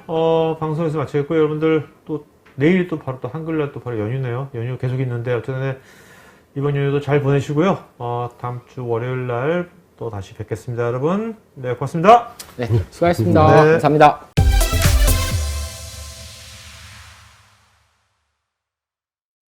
방송에서 마치겠고요. 여러분들 또 내일 또 바로 또 한글날 또 바로 연휴네요. 연휴 계속 있는데 어쨌든 이번 연휴도 잘 보내시고요. 다음 주 월요일 날 또 다시 뵙겠습니다, 여러분. 네, 고맙습니다. 네, 수고하셨습니다. 네. 감사합니다.